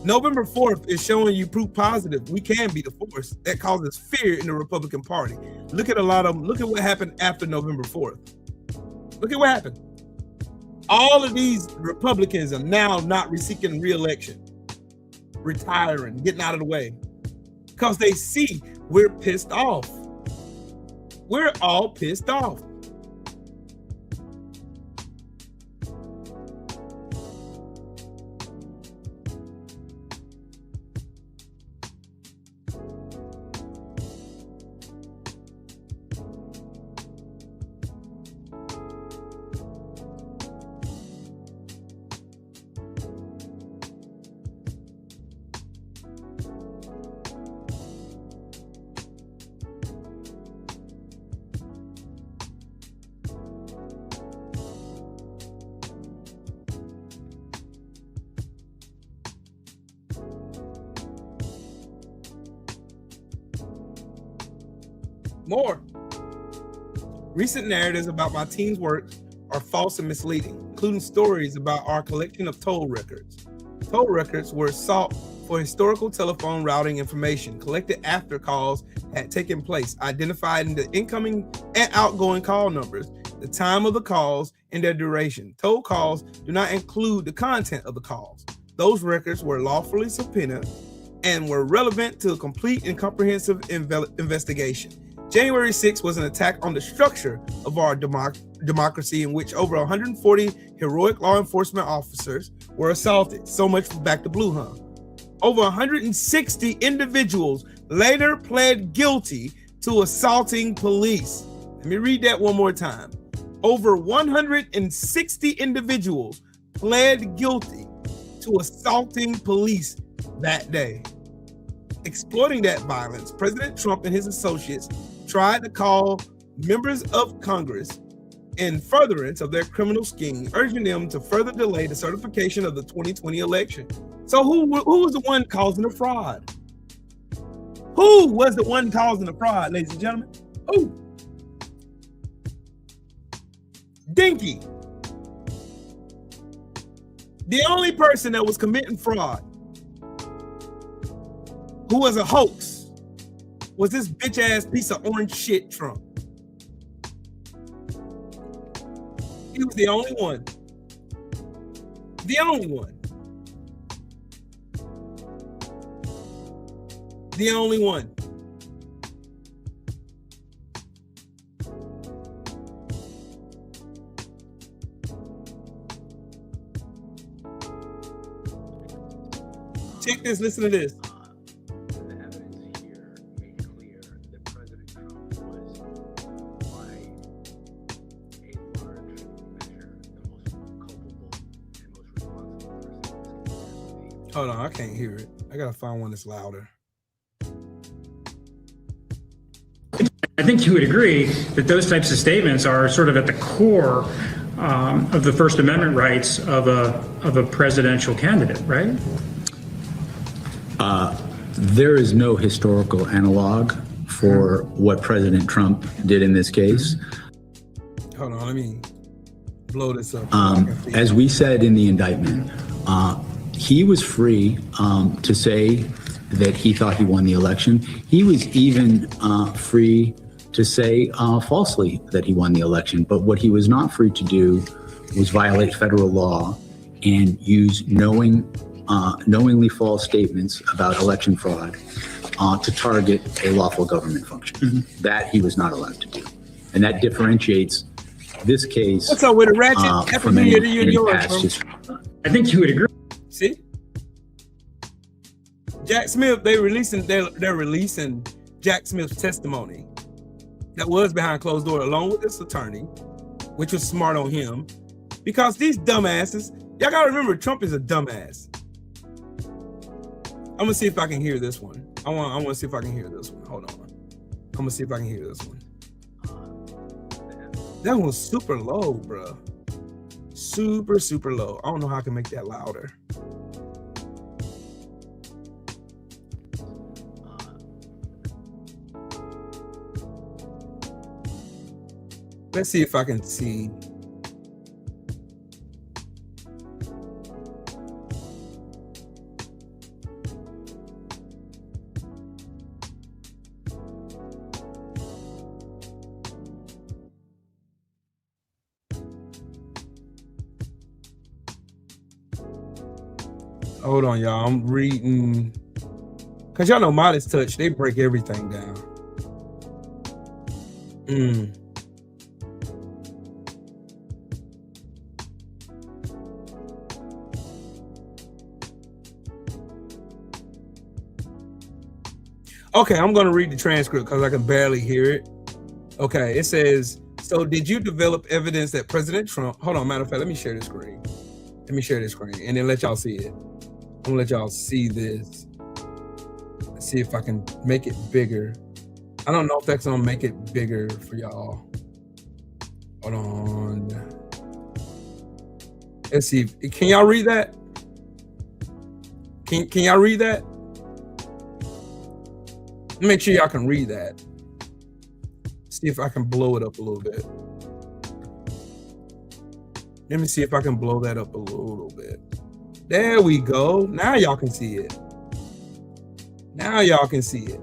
November 4th is showing you proof positive. We can be the force. That causes fear in the Republican Party. Look at what happened after November 4th. Look at what happened. All of these Republicans are now not seeking re-election, retiring, getting out of the way, because they see we're pissed off. We're all pissed off. More. Recent narratives about my team's work are false and misleading, including stories about our collection of toll records. Toll records were sought for historical telephone routing information collected after calls had taken place, identifying the incoming and outgoing call numbers, the time of the calls, and their duration. Toll calls do not include the content of the calls. Those records were lawfully subpoenaed and were relevant to a complete and comprehensive investigation. January 6th was an attack on the structure of our democracy in which over 140 heroic law enforcement officers were assaulted. So much for Back to Blue, huh? Over 160 individuals later pled guilty to assaulting police. Let me read that one more time. Over 160 individuals pled guilty to assaulting police that day. Exploiting that violence, President Trump and his associates tried to call members of Congress in furtherance of their criminal scheme, urging them to further delay the certification of the 2020 election. So who was the one causing the fraud? Who was the one causing the fraud, ladies and gentlemen? Who? Dinky. The only person that was committing fraud, who was a hoax, was this bitch ass piece of orange shit Trump. He was the only one. The only one. The only one. Check this, listen to this. The evidence here made clear that President Trump was, by a large measure, the most culpable and most responsible person. Hold on, I can't hear it. I gotta find one that's louder. I think you would agree that those types of statements are sort of at the core of the First Amendment rights of a presidential candidate, right? There is no historical analog for what President Trump did in this case. Hold on, let me blow this up. As we said in the indictment, he was free to say that he thought he won the election. He was even free to say falsely that he won the election. But what he was not free to do was violate federal law and use knowingly false statements about election fraud to target a lawful government function. Mm-hmm. That he was not allowed to do. And that differentiates this case. What's up with a ratchet? From any past history. I think you would agree. See? Jack Smith, they're releasing Jack Smith's testimony that was behind closed door along with this attorney, which was smart on him. Because these dumbasses, y'all gotta remember Trump is a dumbass. I'm gonna see if I can hear this one. I wanna see if I can hear this one. Hold on. I'm gonna see if I can hear this one. That one's super low, bro. Super, super low. I don't know how I can make that louder. Let's see if I can see. Hold on, y'all. I'm reading. Because y'all know Midas Touch, they break everything down. Okay, I'm going to read the transcript because I can barely hear it. Okay, it says, so did you develop evidence that President Trump, hold on, matter of fact, let me share this screen. Let me share this screen and then let y'all see it. I'm gonna let y'all see this. Let's see if I can make it bigger. I don't know if that's gonna make it bigger for y'all. Hold on. Let's see. Can y'all read that? Can y'all read that? Make sure y'all can read that. See if I can blow it up a little bit. Let me see if I can blow that up a little bit. There we go. Now y'all can see it. Now y'all can see it.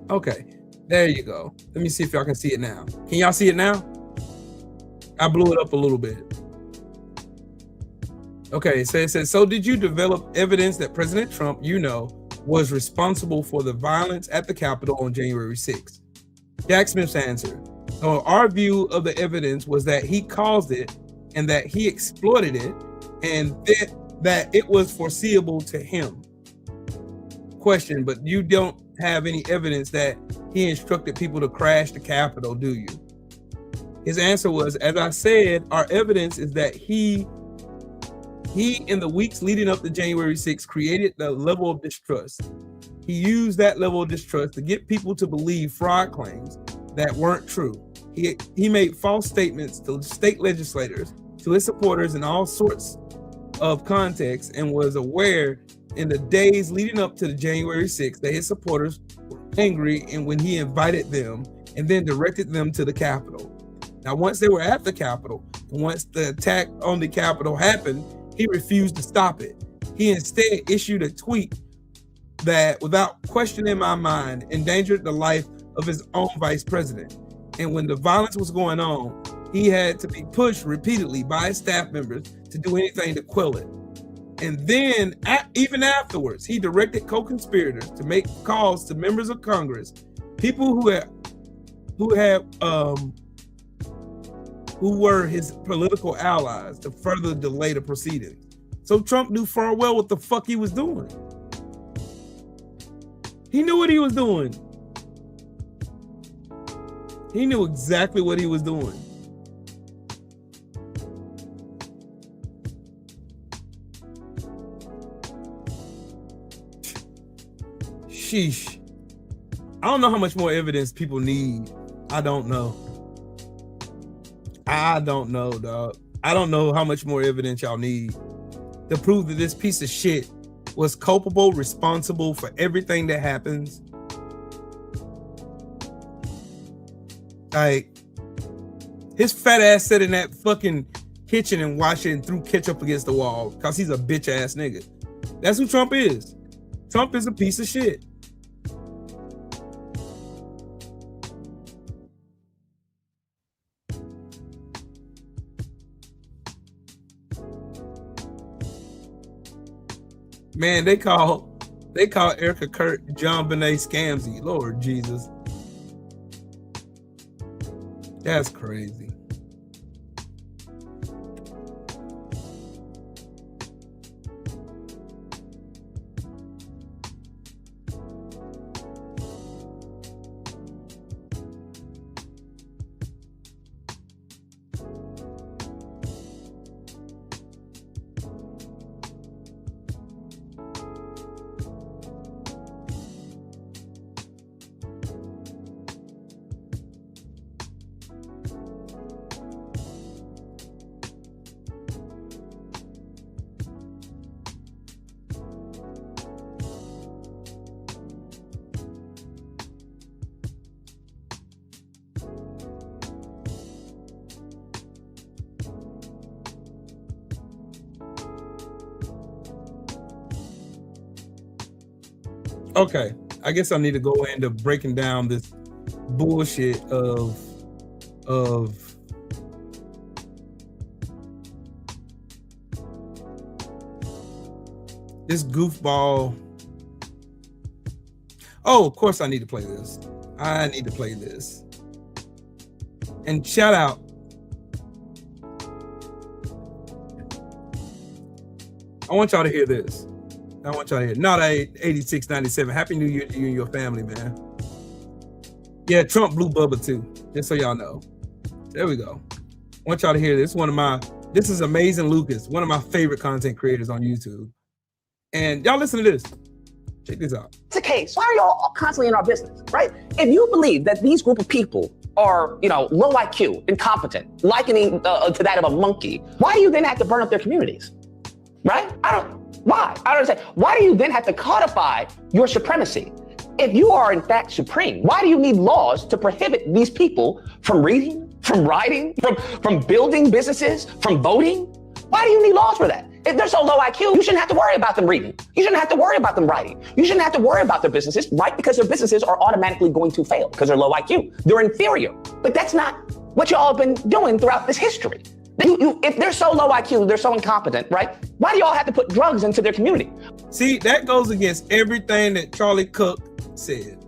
Okay, there you go. Let me see if y'all can see it now. Can y'all see it now? I blew it up a little bit. Okay, so it says, so did you develop evidence that President Trump, was responsible for the violence at the Capitol on January 6th? Jack Smith's answer. So our view of the evidence was that he caused it and that he exploited it and that it was foreseeable to him. Question, but you don't have any evidence that he instructed people to crash the Capitol, do you? His answer was, as I said, our evidence is that he in the weeks leading up to January 6th created the level of distrust. He used that level of distrust to get people to believe fraud claims that weren't true. He made false statements to state legislators, to his supporters in all sorts of contexts, and was aware in the days leading up to the January 6th that his supporters were angry, and when he invited them and then directed them to the Capitol. Now, once they were at the Capitol, and once the attack on the Capitol happened, he refused to stop it. He instead issued a tweet that, without question in my mind, endangered the life of his own vice president. And when the violence was going on, he had to be pushed repeatedly by his staff members to do anything to quell it. And then, even afterwards, he directed co-conspirators to make calls to members of Congress, people who were his political allies, to further delay the proceedings. So Trump knew far well what the fuck he was doing. He knew what he was doing. He knew exactly what he was doing. Sheesh. I don't know how much more evidence people need. I don't know. I don't know, dog. I don't know how much more evidence y'all need to prove that this piece of shit was culpable, responsible for everything that happens. Like, his fat ass sat in that fucking kitchen and watched it and threw ketchup against the wall because he's a bitch ass nigga. That's who Trump is. Trump is a piece of shit. Man, they call Erica Kurt JonBenet Scamzy. Lord Jesus. That's crazy. Okay, I guess I need to go into breaking down this bullshit of this goofball. Oh, of course I need to play this. I need to play this. And shout out. I want y'all to hear this. I want y'all to hear. Not 8697. Happy New Year to you and your family, man. Yeah, Trump blew Bubba too. Just so y'all know. There we go. I want y'all to hear this. This is Amazing Lucas, one of my favorite content creators on YouTube. And y'all listen to this. Check this out. It's a case. Why are y'all constantly in our business, right? If you believe that these group of people are, low IQ, incompetent, likening to that of a monkey, why do you then have to burn up their communities, right? Why? I don't understand. Why do you then have to codify your supremacy if you are in fact supreme, why do you need laws to prohibit these people from reading, from writing, from building businesses, from voting? Why do you need laws for that? If they're so low IQ, you shouldn't have to worry about them reading. You shouldn't have to worry about them writing. You shouldn't have to worry about their businesses, right? Because their businesses are automatically going to fail because they're low IQ. They're inferior. But that's not what y'all have been doing throughout this history. If they're so low IQ, they're so incompetent, right? Why do y'all have to put drugs into their community? See, that goes against everything that Charlie Cook said.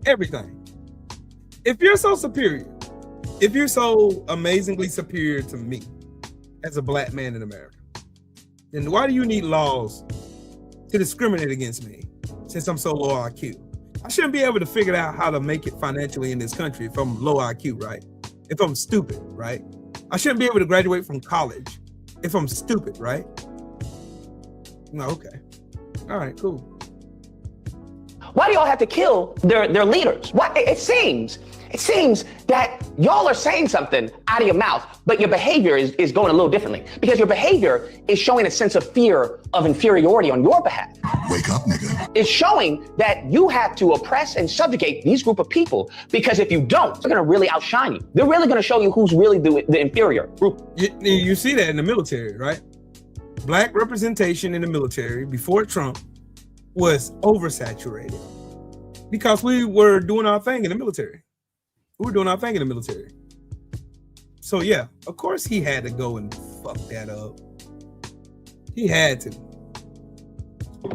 Everything. If you're so superior, if you're so amazingly superior to me as a black man in America, then why do you need laws to discriminate against me since I'm so low IQ? I shouldn't be able to figure out how to make it financially in this country if I'm low IQ, right? If I'm stupid, right? I shouldn't be able to graduate from college if I'm stupid, right? No, okay. All right, cool. Why do y'all have to kill their leaders? Why? It seems that y'all are saying something out of your mouth, but your behavior is going a little differently because your behavior is showing a sense of fear of inferiority on your behalf. Wake up, nigga. It's showing that you have to oppress and subjugate these group of people because if you don't, they're going to really outshine you. They're really going to show you who's really the inferior group. You see that in the military, right? Black representation in the military before Trump was oversaturated because we were doing our thing in the military. We were doing our thing in the military. So yeah, of course he had to go and fuck that up. He had to.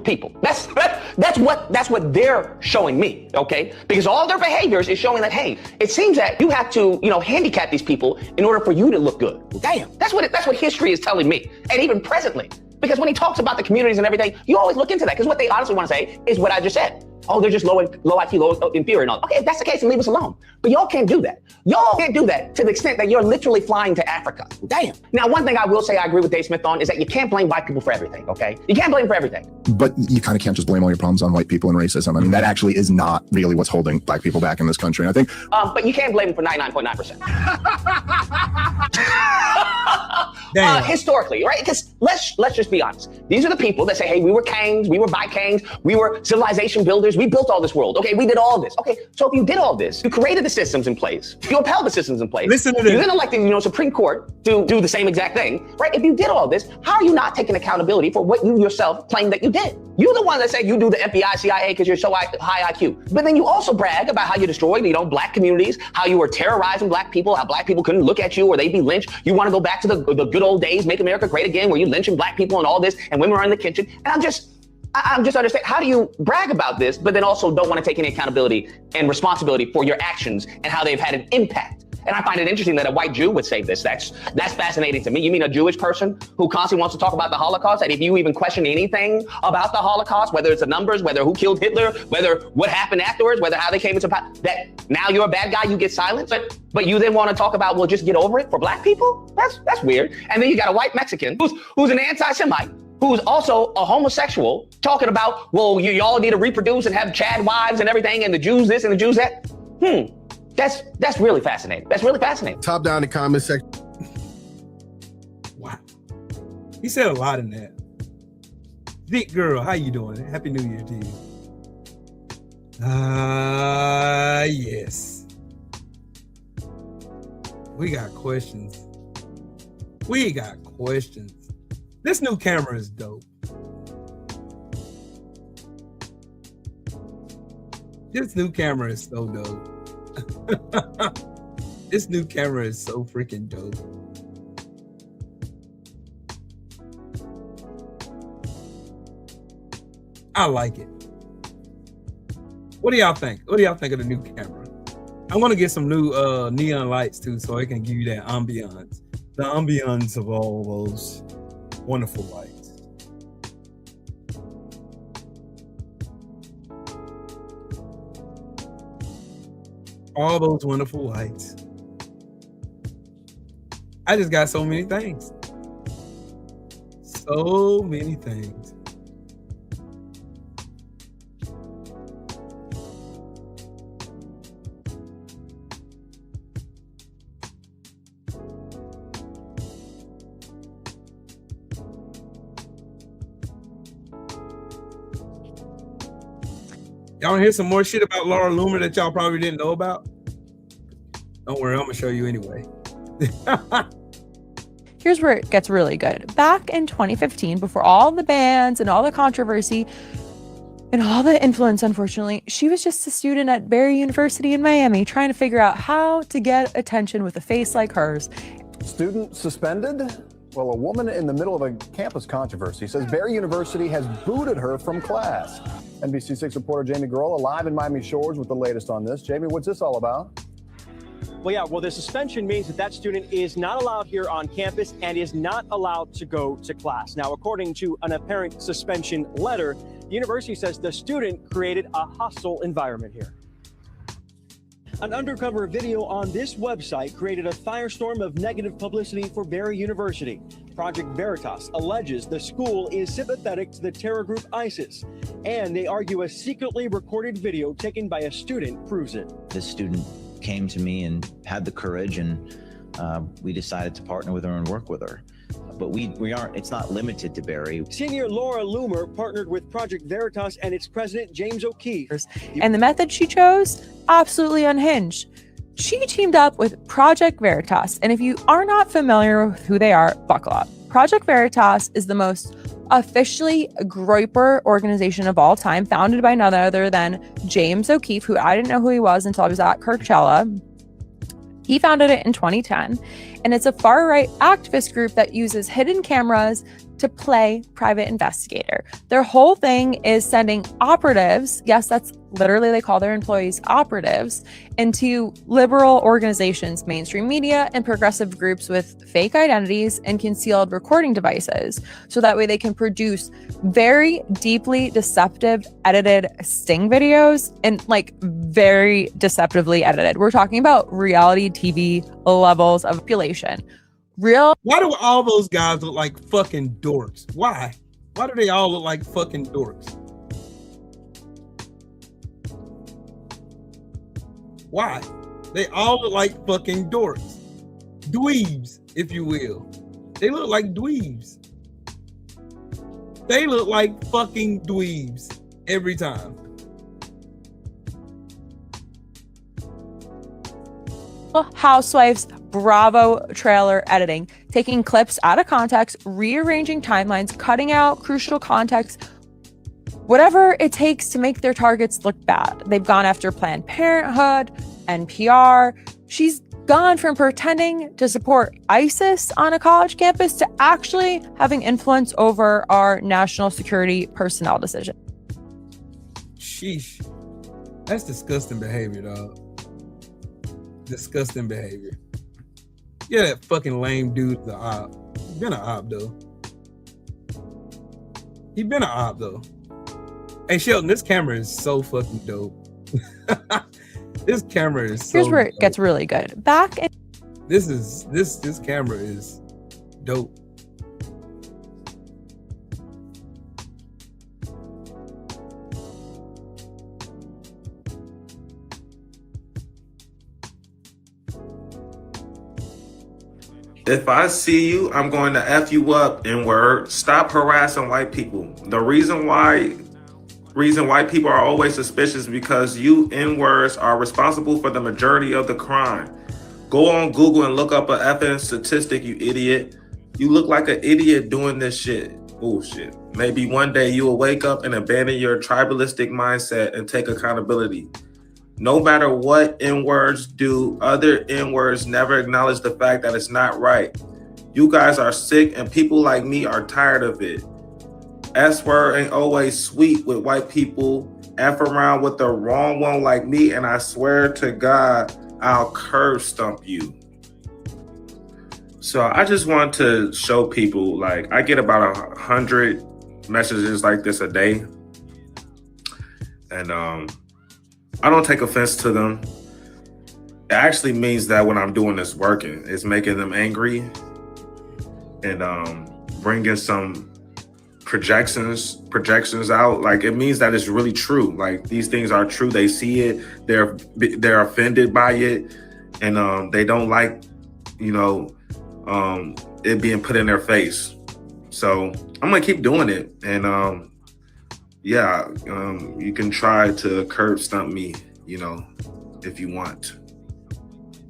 People. That's what they're showing me, okay? Because all their behaviors is showing that, hey, it seems that you have to, handicap these people in order for you to look good. Damn, that's what history is telling me, and even presently. Because when he talks about the communities and everything, you always look into that. Because what they honestly want to say is what I just said. Oh, they're just low IQ, low inferior and all. Okay, if that's the case, then leave us alone. But y'all can't do that. Y'all can't do that to the extent that you're literally flying to Africa. Damn. Now, one thing I will say I agree with Dave Smith on is that you can't blame white people for everything, okay? You can't blame them for everything. But you kind of can't just blame all your problems on white people and racism. I mean, that actually is not really what's holding black people back in this country. And I think. But you can't blame them for 99.9%. Historically, right? Because let's just be honest. These are the people that say, hey, we were kings, we were Vikings, we were civilization builders, we built all this world. Okay, we did all this. Okay, so if you did all this, you created the systems in place, you upheld the systems in place. Listen to this. You then elected, Supreme Court to do the same exact thing, right? If you did all this, how are you not taking accountability for what you yourself claim that you did? You're the one that said you do the FBI, CIA because you're so high IQ. But then you also brag about how you destroyed, black communities, how you were terrorizing black people, how black people couldn't look at you or they'd be lynched. You want to go back to the good old days, make America great again, where you lynching black people and all this, and women are in the kitchen. And I'm just understand, how do you brag about this, but then also don't want to take any accountability and responsibility for your actions and how they've had an impact? And I find it interesting that a white Jew would say this. That's fascinating to me. You mean a Jewish person who constantly wants to talk about the Holocaust? And if you even question anything about the Holocaust, whether it's the numbers, whether who killed Hitler, whether what happened afterwards, whether how they came into power, that now you're a bad guy, you get silenced. But you then want to talk about, well, just get over it for black people? That's weird. And then you got a white Mexican who's an anti-Semite, who's also a homosexual, talking about, well, y'all need to reproduce and have Chad wives and everything, and the Jews this and the Jews that. That's really fascinating. That's really fascinating. Top down the comment section. Wow. He said a lot in that. Dick girl, how you doing? Happy New Year to you. Yes. We got questions. This new camera is dope. This new camera is so dope. This new camera is so freaking dope. I like it. What do y'all think? What do y'all think of the new camera? I'm gonna get some new neon lights too, so it can give you that ambiance. The ambiance of all those wonderful lights. All those wonderful lights. I just got so many things. So many things. Y'all want to hear some more shit about Laura Loomer that y'all probably didn't know about? Don't worry, I'm gonna show you anyway. Here's where it gets really good. Back in 2015, before all the bans and all the controversy and all the influence, unfortunately, she was just a student at Barry University in Miami trying to figure out how to get attention with a face like hers. Student suspended? Well, a woman in the middle of a campus controversy says Barry University has booted her from class. NBC6 reporter Jamie Garola live in Miami Shores with the latest on this. Jamie, what's this all about? Well, the suspension means that student is not allowed here on campus and is not allowed to go to class. Now, according to an apparent suspension letter, the university says the student created a hostile environment here. An undercover video on this website created a firestorm of negative publicity for Barry University. Project Veritas alleges the school is sympathetic to the terror group ISIS, and they argue a secretly recorded video taken by a student proves it. This student came to me and had the courage, and we decided to partner with her and work with her. But we aren't, it's not limited to Barry. Senior Laura Loomer partnered with Project Veritas and its president, James O'Keefe. And the method she chose, absolutely unhinged. She teamed up with Project Veritas. And if you are not familiar with who they are, buckle up. Project Veritas is the most officially groyper organization of all time, founded by none other than James O'Keefe, who I didn't know who he was until I was at Coachella. He founded it in 2010, and it's a far-right activist group that uses hidden cameras to play private investigator. Their whole thing is sending operatives, yes, that's literally, they call their employees operatives, into liberal organizations, mainstream media, and progressive groups with fake identities and concealed recording devices. So that way they can produce very deeply deceptive edited sting videos, and like very deceptively edited. We're talking about reality TV levels of manipulation. Why do all those guys look like fucking dorks? Why? Why do they all look like fucking dorks? Why? They all look like fucking dorks. Dweebs, if you will. They look like dweebs. They look like fucking dweebs every time. Housewives Bravo trailer editing, taking clips out of context, rearranging timelines, cutting out crucial context, whatever it takes to make their targets look bad. They've gone after Planned Parenthood, NPR. She's gone from pretending to support ISIS on a college campus to actually having influence over our national security personnel decision. Sheesh. That's disgusting behavior, dog. Disgusting behavior. Yeah, that fucking lame dude's the op. He been an op, though. He been an op, though. Hey, Shelton, this camera is so fucking dope. This camera is so Here's where it dope. gets really good. Back in This camera is dope. If I see you, I'm going to F you up, N-word. Stop harassing white people. The reason why white people are always suspicious is because you N-words are responsible for the majority of the crime. Go on Google and look up an effing statistic, you idiot. You look like an idiot doing this shit. Bullshit. Maybe one day you will wake up and abandon your tribalistic mindset and take accountability. No matter what N-words do, other N-words never acknowledge the fact that it's not right. You guys are sick and people like me are tired of it. S-word ain't always sweet with white people. F around with the wrong one like me and I swear to God, I'll curb stump you. So I just want to show people, like, I get about 100 messages like this a day. And I don't take offense to them. It actually means that when I'm doing this working, it's making them angry and bringing some projections out. Like, it means that it's really true. Like, these things are true. They see it. They're offended by it, and they don't like, it being put in their face. So I'm gonna keep doing it, and yeah, you can try to curb stump me, you know, if you want.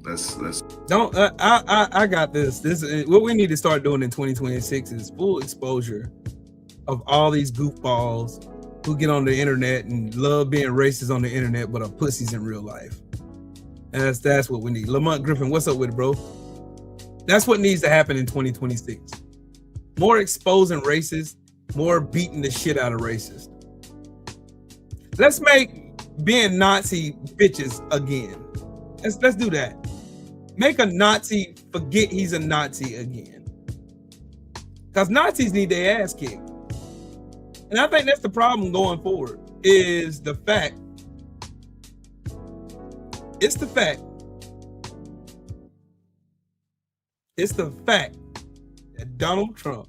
Let's Don't I got this. This is what we need to start doing in 2026 is full exposure of all these goofballs who get on the internet and love being racist on the internet, but are pussies in real life. And that's what we need. Lamont Griffin, what's up with it, bro? That's what needs to happen in 2026. More exposing racists, more beating the shit out of racists. Let's make being Nazi bitches again. Let's do that. Make a Nazi forget he's a Nazi again. Because Nazis need their ass kicked. And I think that's the problem going forward, is the fact. It's the fact that Donald Trump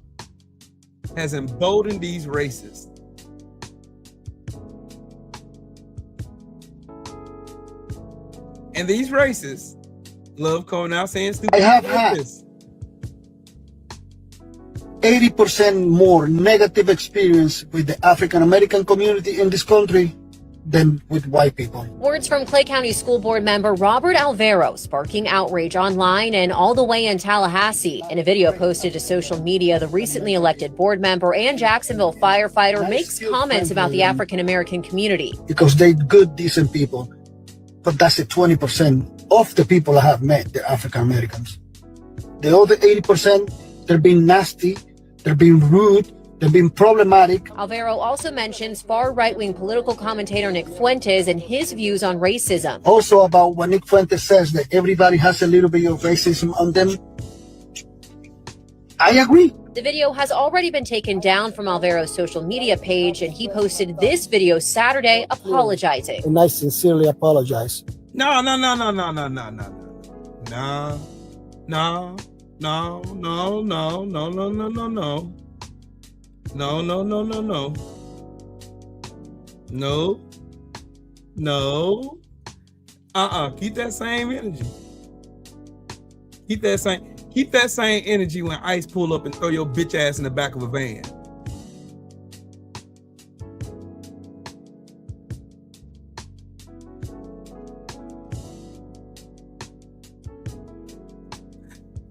has emboldened these racists. And these racists love coming out saying stupid. I have had 80% more negative experience with the African American community in this country than with white people. Words from Clay County School Board member Robert Alvaro sparking outrage online and all the way in Tallahassee. In a video posted to social media, the recently elected board member and Jacksonville firefighter makes comments about the African American community. Because they're good, decent people. But that's the 20% of the people I have met, the African Americans. The other 80%, they're being nasty, they're being rude, they're being problematic. Alvaro also mentions far right-wing political commentator Nick Fuentes and his views on racism. Also about what Nick Fuentes says, that everybody has a little bit of racism on them. I agree. The video has already been taken down from Alvaro's social media page, and he posted this video Saturday apologizing. And I sincerely apologize. No. No. Keep that same energy. Keep that same energy when ICE pull up and throw your bitch ass in the back of a van.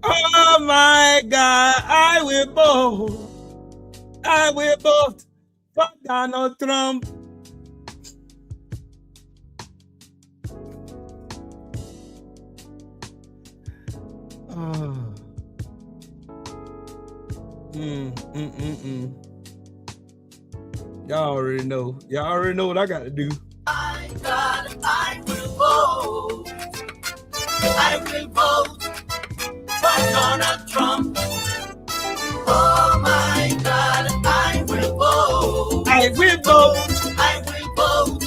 Oh my God, I will vote for Donald Trump. Y'all already know. Y'all already know what I got to do. My God, I will vote. I will vote for Donald Trump. Oh my God, I will vote. I will vote. I will vote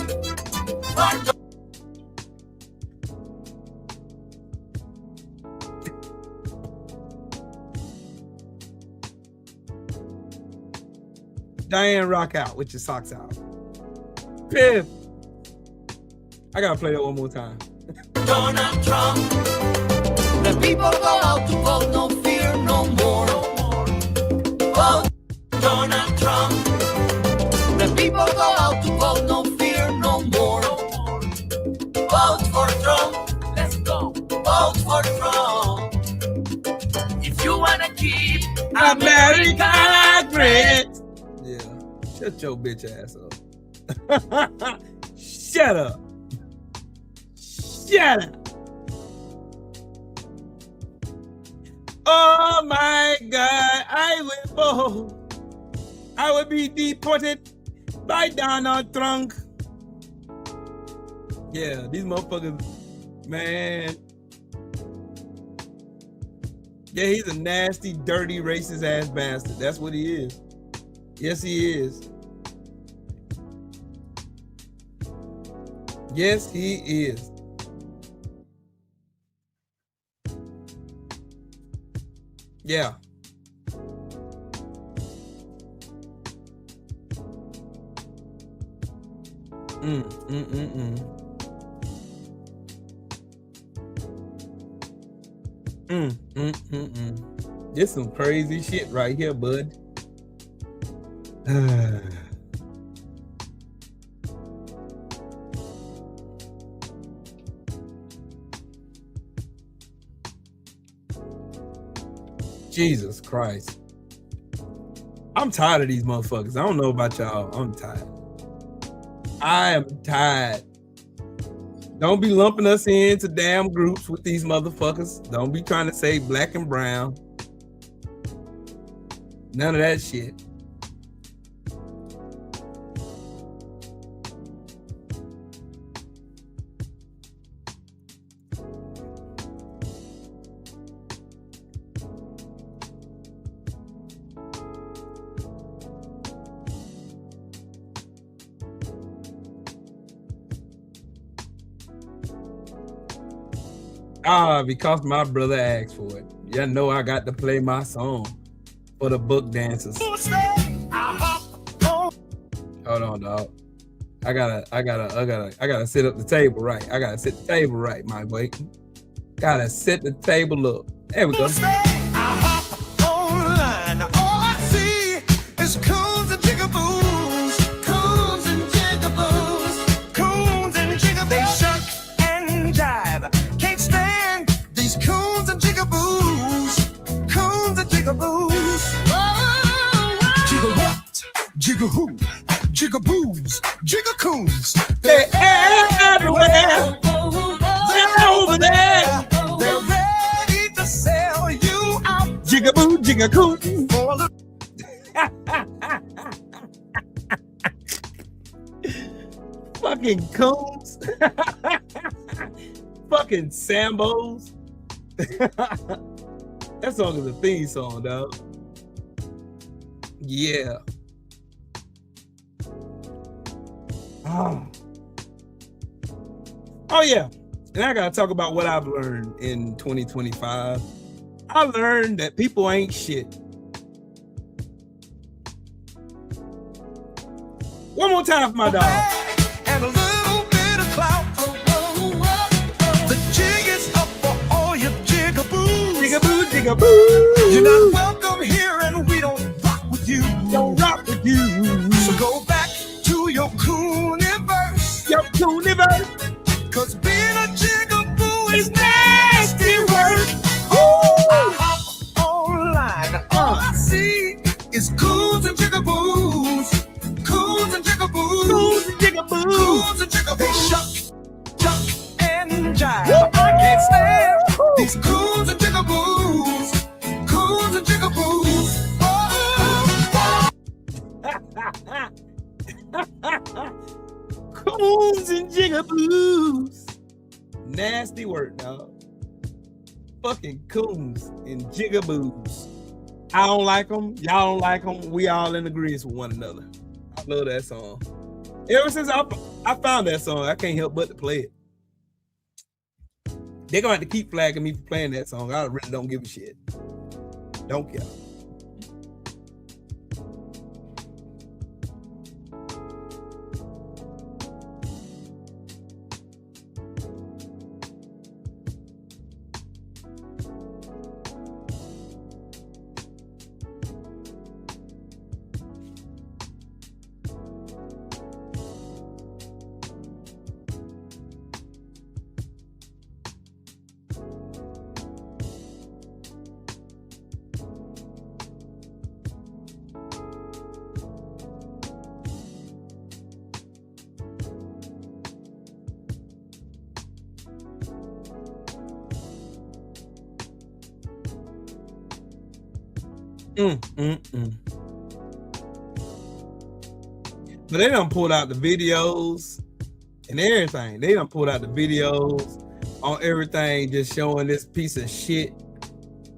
for Diane, rock out with your socks out. Piff. I gotta play that one more time. Donald Trump. The people go out to vote, no fear, no more. Vote Donald Trump. The people go out to vote, no fear, no more. Vote for Trump. Let's go. Vote for Trump. If you wanna keep America great. Yeah, shut your bitch ass up. Shut up. Shut up. Oh my God, I will vote. I will be deported by Donald Trump. Yeah, these motherfuckers, man. Yeah, he's a nasty, dirty, racist ass bastard. That's what he is. Yes, he is. Yes, he is. Yeah. This some crazy shit right here, bud. Jesus Christ. I'm tired of these motherfuckers. I don't know about y'all. I'm tired. I am tired. Don't be lumping us into damn groups with these motherfuckers. Don't be trying to say black and brown. None of that shit. Because my brother asked for it. You know I got to play my song for the book dancers. Hold on, dog. I gotta set up the table right. I gotta set the table right, my boy. Gotta set the table up. There we go. Jigga who? Jigga boos, jigga coons. They're everywhere. They're over there. They're ready to sell you out. Jigga boo, jigga coon. Fucking coons. Fucking Sambos. That song is a theme song, dog. Yeah. Oh yeah, and I gotta talk about what I've learned in 2025. I learned that people ain't shit. One more time for my dog. And a little bit of clout. The jig is up for all your jigaboos. Jigaboo, jigaboo. You're not welcome here, and we don't rock with you. Don't rock with you. So go back to your cooniverse. Your cooniverse. Cause being a jigaboo is nasty work. Oh, I hop online. All I see is coons and jigaboos. Coons and jigaboos. Coons and jigaboos. Coons and jigaboos. They shuck, duck, and jive. I can't stand these coons and jigaboos. Coons and jigaboos. Coons and jigaboos. Nasty work, dog. Fucking coons and jigaboos. I don't like them. Y'all don't like them. We all in agreement with one another. I love that song. Ever since I found that song, I can't help but to play it. They're gonna have to keep flagging me for playing that song. I really don't give a shit. Don't care. But they done pulled out the videos and everything. They done pulled out the videos on everything, just showing this piece of shit.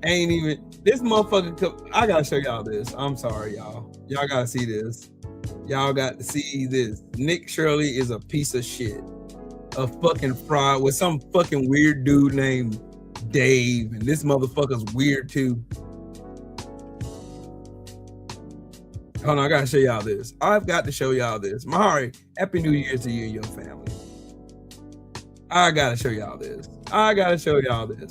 Ain't even this motherfucker. I gotta show y'all this. I'm sorry, y'all. Y'all gotta see this. Y'all got to see this. Nick Shirley is a piece of shit. A fucking fraud with some fucking weird dude named Dave. And this motherfucker's weird too. Hold on, I gotta show y'all this. I've got to show y'all this. Mahari, Happy New Year to you and your family. I gotta show y'all this.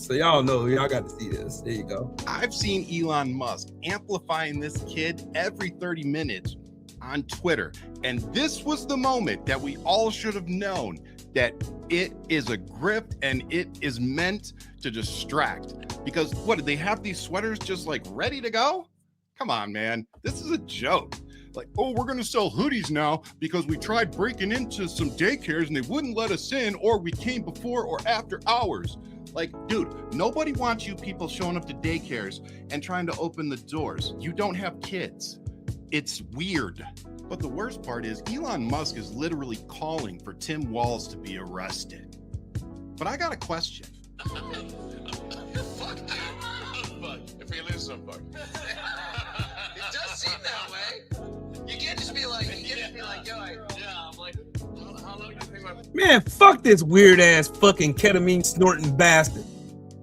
So y'all know, y'all got to see this. There you go. I've seen Elon Musk amplifying this kid every 30 minutes on Twitter. And this was the moment that we all should have known that it is a grift and it is meant to distract. Because what, did they have these sweaters just like ready to go? Come on, man. This is a joke. Like, oh, we're going to sell hoodies now because we tried breaking into some daycares and they wouldn't let us in, or we came before or after hours. Like, dude, nobody wants you people showing up to daycares and trying to open the doors. You don't have kids. It's weird. But the worst part is Elon Musk is literally calling for Tim Walz to be arrested. But I got a question. Fuck. If he lives some fuck. It does seem that way. You can't just be like, yo, I'm like, how long do you think my... Man, fuck this weird ass fucking ketamine snorting bastard.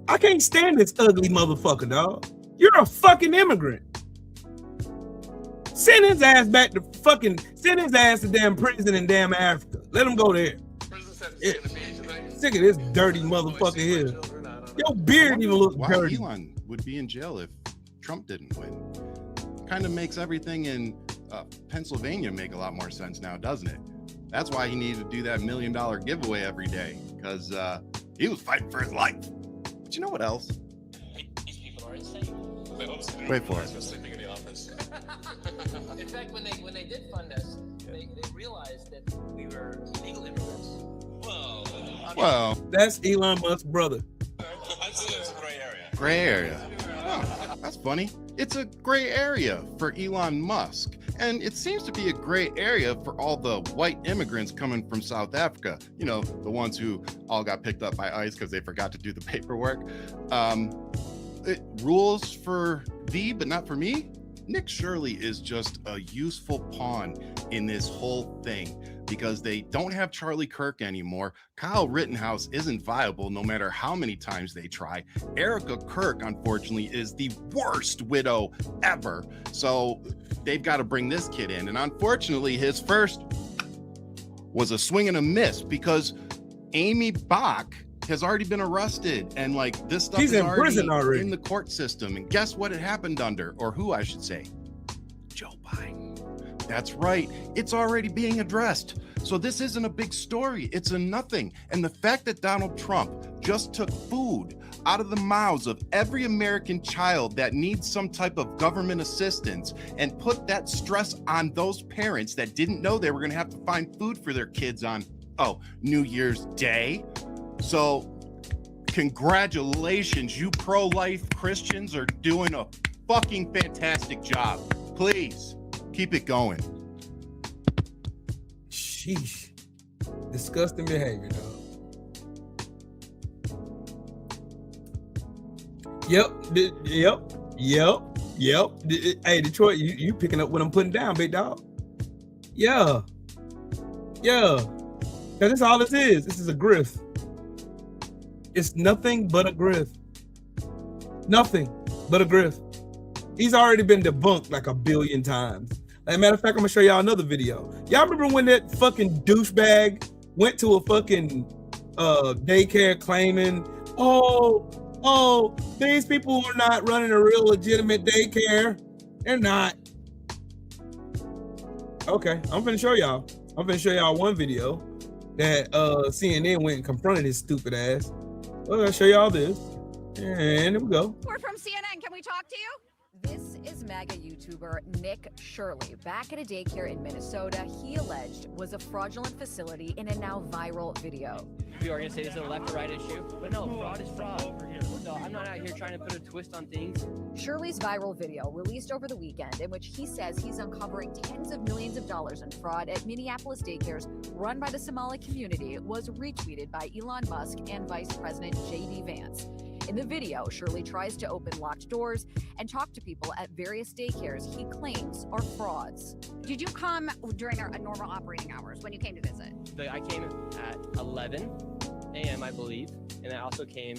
I can't stand this ugly motherfucker, dog. You're a fucking immigrant. Send his ass back to damn prison in damn Africa. Let him go there. Sick of this dirty motherfucker here. Your beard even looks dirty. Elon would be in jail if Trump didn't win. Kind of makes everything in Pennsylvania make a lot more sense now, doesn't it? That's why he needed to do that $1 million giveaway every day, because he was fighting for his life. But you know what else? These people are insane. Wait for it. Sleeping in the office. In fact, when they did fund us, they realized that we were illegal immigrants. Well, that's Elon Musk's brother. I'd say it's a gray area. Gray area. Oh, that's funny. It's a gray area for Elon Musk. And it seems to be a gray area for all the white immigrants coming from South Africa. You know, the ones who all got picked up by ICE because they forgot to do the paperwork. It rules for thee, but not for me. Nick Shirley is just a useful pawn in this whole thing because they don't have Charlie Kirk anymore. Kyle Rittenhouse isn't viable no matter how many times they try. Erica Kirk, unfortunately, is the worst widow ever. So they've got to bring this kid in. And unfortunately, his first was a swing and a miss because Amy Bach has already been arrested, and like this stuff is in prison already in the court system. And guess what it happened under, or who I should say? Joe Biden. That's right. It's already being addressed. So this isn't a big story. It's a nothing. And the fact that Donald Trump just took food out of the mouths of every American child that needs some type of government assistance and put that stress on those parents that didn't know they were going to have to find food for their kids on, New Year's Day. So congratulations, you pro-life Christians are doing a fucking fantastic job. Please keep it going. Sheesh. Disgusting behavior, dog. Yep. Hey, Detroit, you picking up what I'm putting down, big dog. Yeah. Because that's all this is. This is a grift. It's nothing but a grift. Nothing but a grift. He's already been debunked like a billion times. As a matter of fact, I'm gonna show y'all another video. Y'all remember when that fucking douchebag went to a fucking daycare claiming, these people are not running a real legitimate daycare. They're not. Okay, I'm gonna show y'all. I'm gonna show y'all one video that CNN went and confronted his stupid ass. I'm gonna show y'all this. And here we go. We're from CNN. Can we talk to you? This is MAGA YouTuber Nick Shirley. Back at a daycare in Minnesota, he alleged was a fraudulent facility in a now viral video. We are going to say this is a left or right issue, but no, fraud is fraud. No, I'm not out here trying to put a twist on things. Shirley's viral video, released over the weekend, in which he says he's uncovering tens of millions of dollars in fraud at Minneapolis daycares run by the Somali community, was retweeted by Elon Musk and Vice President J.D. Vance. In the video, Shirley tries to open locked doors and talk to people at various daycares he claims are frauds. Did you come during our normal operating hours when you came to visit? I came at 11 a.m., I believe, and I also came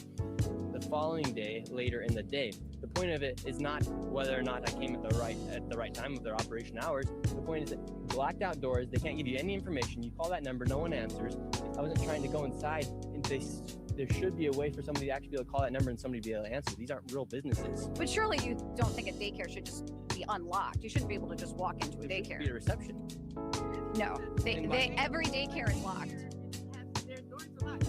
the following day, later in the day. The point of it is not whether or not I came at the right time of their operation hours. The point is that blacked out doors, they can't give you any information. You call that number, no one answers. I wasn't trying to go inside and there should be a way for somebody to actually be able to call that number and somebody to be able to answer. These aren't real businesses. But surely you don't think a daycare should just be unlocked. You shouldn't be able to just walk into a daycare. Be a reception. No, every daycare is locked.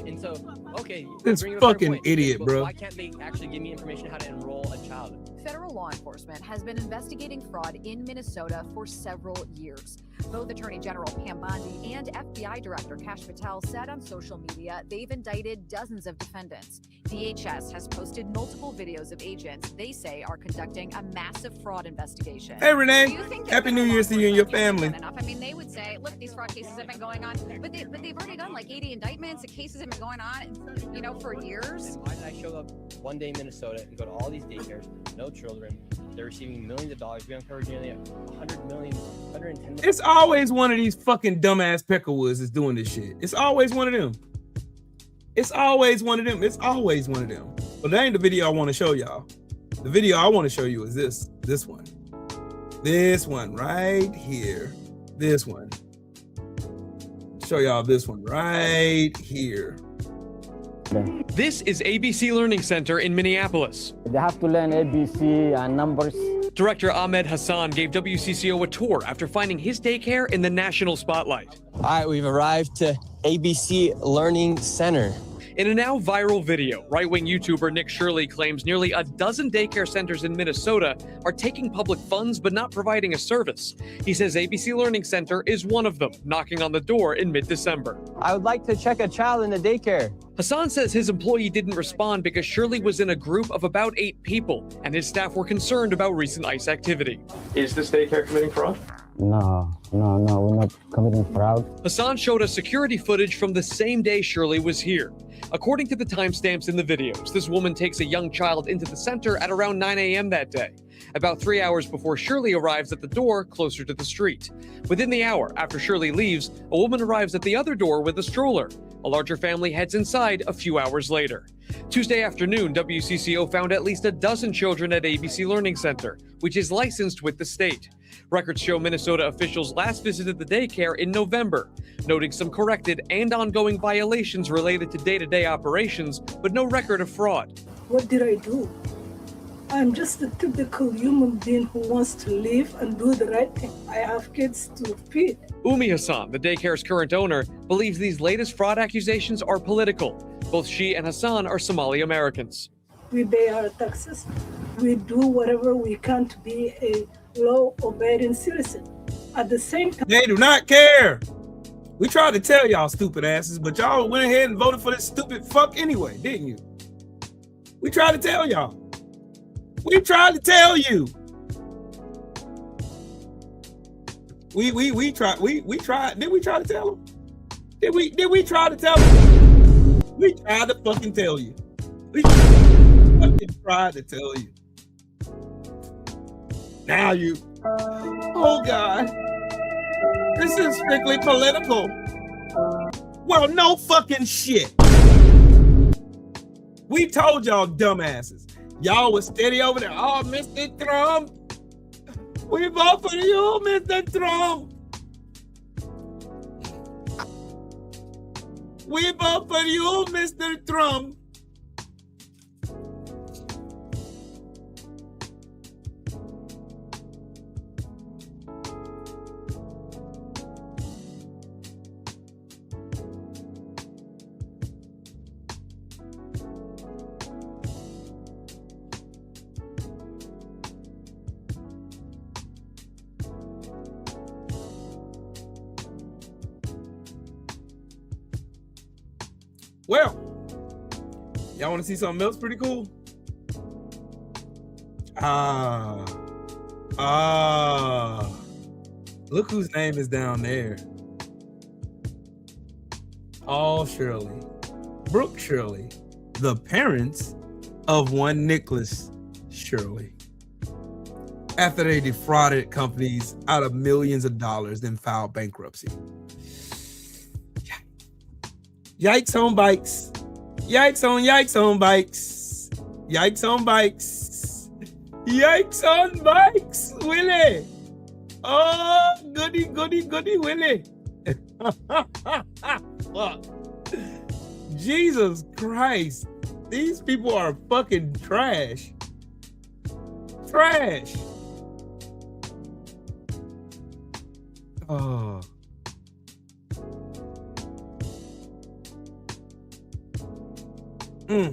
And so, okay, This bring up a fair fucking point. idiot, But bro. why can't they actually give me information how to enroll a child? Federal law enforcement has been investigating fraud in Minnesota for several years. Both Attorney General Pam Bondi and FBI Director Kash Patel said on social media they've indicted dozens of defendants. DHS has posted multiple videos of agents they say are conducting a massive fraud investigation. Hey, Renee. Do you think that Happy New federal Year's to you and your family. enough? I mean, they would say, look, these fraud cases have been going on, but they've already done like 80 indictments. The cases have been going on, you know, for years. Why did I show up one day in Minnesota and go to all these daycares, no children, they're receiving millions of dollars. We uncovered nearly 100 million, 110 million. It's always one of these fucking dumbass Peckerwoods that's doing this shit. It's always one of them. It's always one of them. It's always one of them. But that ain't the video I want to show y'all. The video I want to show you is this one. This one right here. This one. Show y'all this one right here. This is ABC Learning Center in Minneapolis. They have to learn ABC and numbers. Director Ahmed Hassan gave WCCO a tour after finding his daycare in the national spotlight. All right, we've arrived to ABC Learning Center. In a now viral video, right-wing YouTuber Nick Shirley claims nearly a dozen daycare centers in Minnesota are taking public funds but not providing a service. He says ABC Learning Center is one of them, knocking on the door in mid-December. I would like to check a child in the daycare. Hassan says his employee didn't respond because Shirley was in a group of about 8 people, and his staff were concerned about recent ICE activity. Is this daycare committing fraud? No, we're not committing fraud. Hassan showed us security footage from the same day Shirley was here. According to the timestamps in the videos, this woman takes a young child into the center at around 9 a.m. that day, about 3 hours before Shirley arrives at the door closer to the street. Within the hour after Shirley leaves, a woman arrives at the other door with a stroller. A larger family heads inside a few hours later. Tuesday afternoon, WCCO found at least a dozen children at ABC Learning Center, which is licensed with the state. Records show Minnesota officials last visited the daycare in November, noting some corrected and ongoing violations related to day-to-day operations, but no record of fraud. What did I do? I'm just a typical human being who wants to live and do the right thing. I have kids to feed. Umi Hassan, the daycare's current owner, believes these latest fraud accusations are political. Both she and Hassan are Somali Americans. We pay our taxes. We do whatever we can to be a law-abiding citizen. At the same time, They do not care. We tried to tell y'all stupid asses, but y'all went ahead and voted for this stupid fuck anyway, didn't you? We tried to tell y'all. We tried to tell you. We tried. Did we try to tell them? Did we try to tell them? We tried to fucking tell you. We fucking tried to tell you. Now you. Oh God. This is strictly political. Well, no fucking shit. We told y'all dumbasses. Y'all was steady over there. Oh, Mr. Trump. We vote for you, Mr. Trump. We vote for you, Mr. Trump. Well, y'all want to see something else pretty cool? Look whose name is down there. Paul Shirley, Brooke Shirley, the parents of one Nicholas Shirley. After they defrauded companies out of millions of dollars, then filed bankruptcy. Yikes on bikes. Yikes on bikes. Yikes on bikes. Yikes on bikes, Willie. Oh, goody, Willie. Fuck. Jesus Christ. These people are fucking trash. Trash. Oh. Yeah.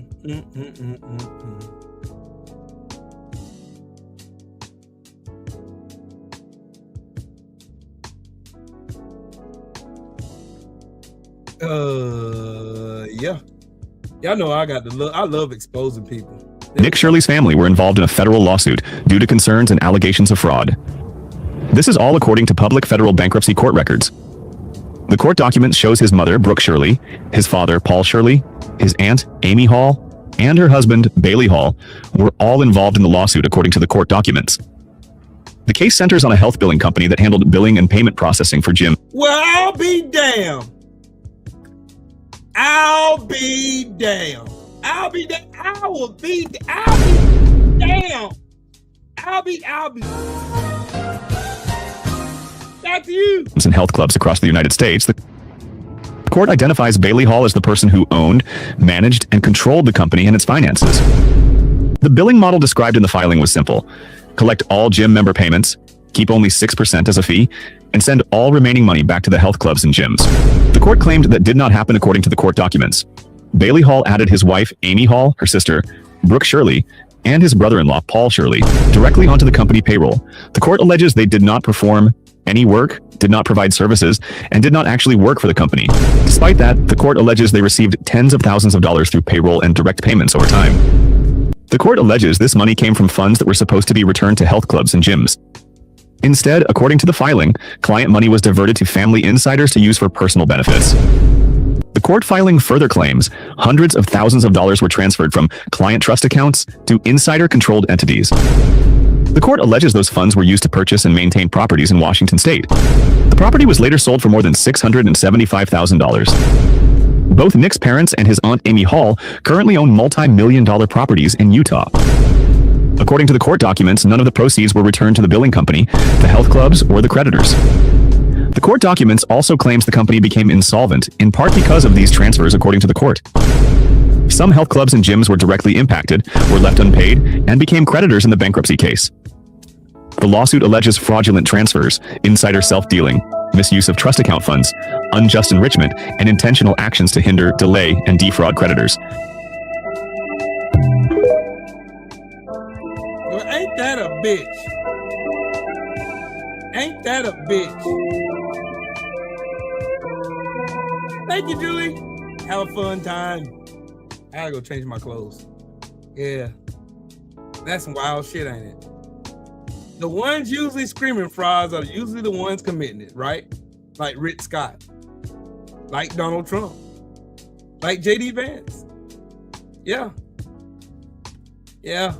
Y'all know I got I love exposing people. Nick Shirley's family were involved in a federal lawsuit due to concerns and allegations of fraud. This is all according to public federal bankruptcy court records. The court documents shows his mother, Brooke Shirley, his father, Paul Shirley, his aunt, Amy Hall, and her husband, Bailey Hall, were all involved in the lawsuit according to the court documents. The case centers on a health billing company that handled billing and payment processing for Jim. Well, I'll be damned. I'll be damned. I will be damned. Back to you. And health clubs across the United States. The court identifies Bailey Hall as the person who owned, managed, and controlled the company and its finances. The billing model described in the filing was simple. Collect all gym member payments, keep only 6% as a fee, and send all remaining money back to the health clubs and gyms. The court claimed that did not happen according to the court documents. Bailey Hall added his wife, Amy Hall, her sister, Brooke Shirley, and his brother-in-law, Paul Shirley, directly onto the company payroll. The court alleges they did not perform any work, did not provide services, and did not actually work for the company. Despite that, the court alleges they received tens of thousands of dollars through payroll and direct payments over time. The court alleges this money came from funds that were supposed to be returned to health clubs and gyms. Instead, according to the filing, client money was diverted to family insiders to use for personal benefits. The court filing further claims hundreds of thousands of dollars were transferred from client trust accounts to insider-controlled entities. The court alleges those funds were used to purchase and maintain properties in Washington state. The property was later sold for more than $675,000. Both Nick's parents and his aunt Amy Hall currently own multi-million-dollar properties in Utah. According to the court documents, none of the proceeds were returned to the billing company, the health clubs, or the creditors. The court documents also claims the company became insolvent, in part because of these transfers, according to the court. Some health clubs and gyms were directly impacted, were left unpaid, and became creditors in the bankruptcy case. The lawsuit alleges fraudulent transfers, insider self-dealing, misuse of trust account funds, unjust enrichment, and intentional actions to hinder, delay, and defraud creditors. Well, ain't that a bitch? Ain't that a bitch? Thank you, Julie. Have a fun time. I gotta go change my clothes. Yeah. That's some wild shit, ain't it? The ones usually screaming frauds are usually the ones committing it, right? Like Rick Scott. Like Donald Trump. Like JD Vance. Yeah. Yeah.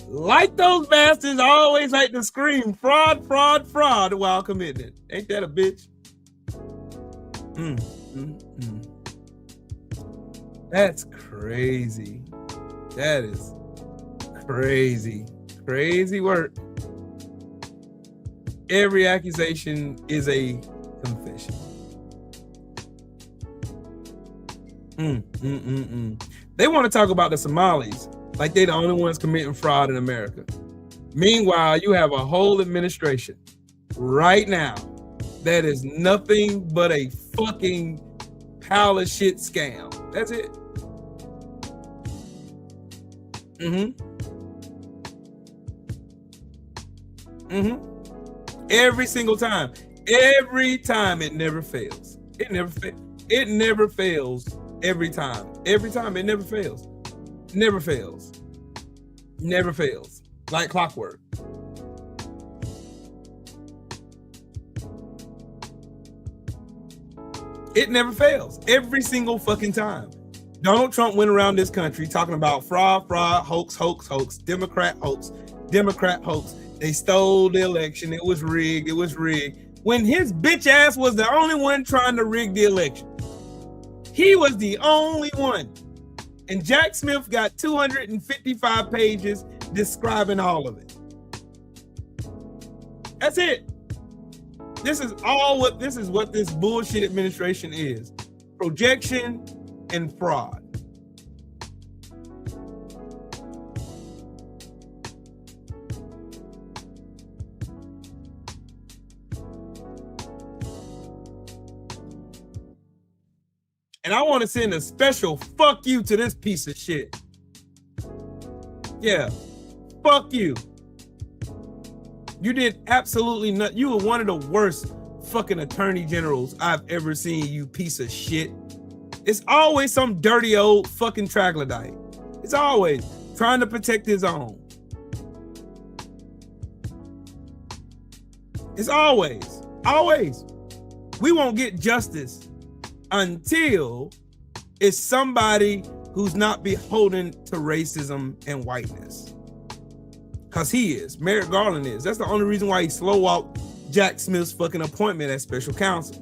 Like those bastards always like to scream fraud, fraud, fraud while committing it. Ain't that a bitch? That's crazy. That is crazy. Crazy work. Every accusation is a confession. They want to talk about the Somalis like they're the only ones committing fraud in America. Meanwhile, you have a whole administration right now that is nothing but a fucking pile of shit scam. That's it. Every single time. Every time. It never fails. It never fails. It never fails. Every time. Every time. It never fails. Never fails. Never fails. Like clockwork. It never fails. Every single fucking time. Donald Trump went around this country talking about fraud, fraud, hoax, hoax, hoax, Democrat hoax, Democrat hoax. They stole the election. It was rigged. It was rigged. When his bitch ass was the only one trying to rig the election. He was the only one. And Jack Smith got 255 pages describing all of it. That's it. This is what this bullshit administration is. Projection and fraud. And I want to send a special fuck you to this piece of shit. Yeah, fuck you. You did absolutely nothing. You were one of the worst fucking attorney generals I've ever seen, you piece of shit. It's always some dirty old fucking troglodyte. It's always trying to protect his own. It's always. We won't get justice until it's somebody who's not beholden to racism and whiteness. Because he is. Merrick Garland is. That's the only reason why he slow walked Jack Smith's fucking appointment as special counsel.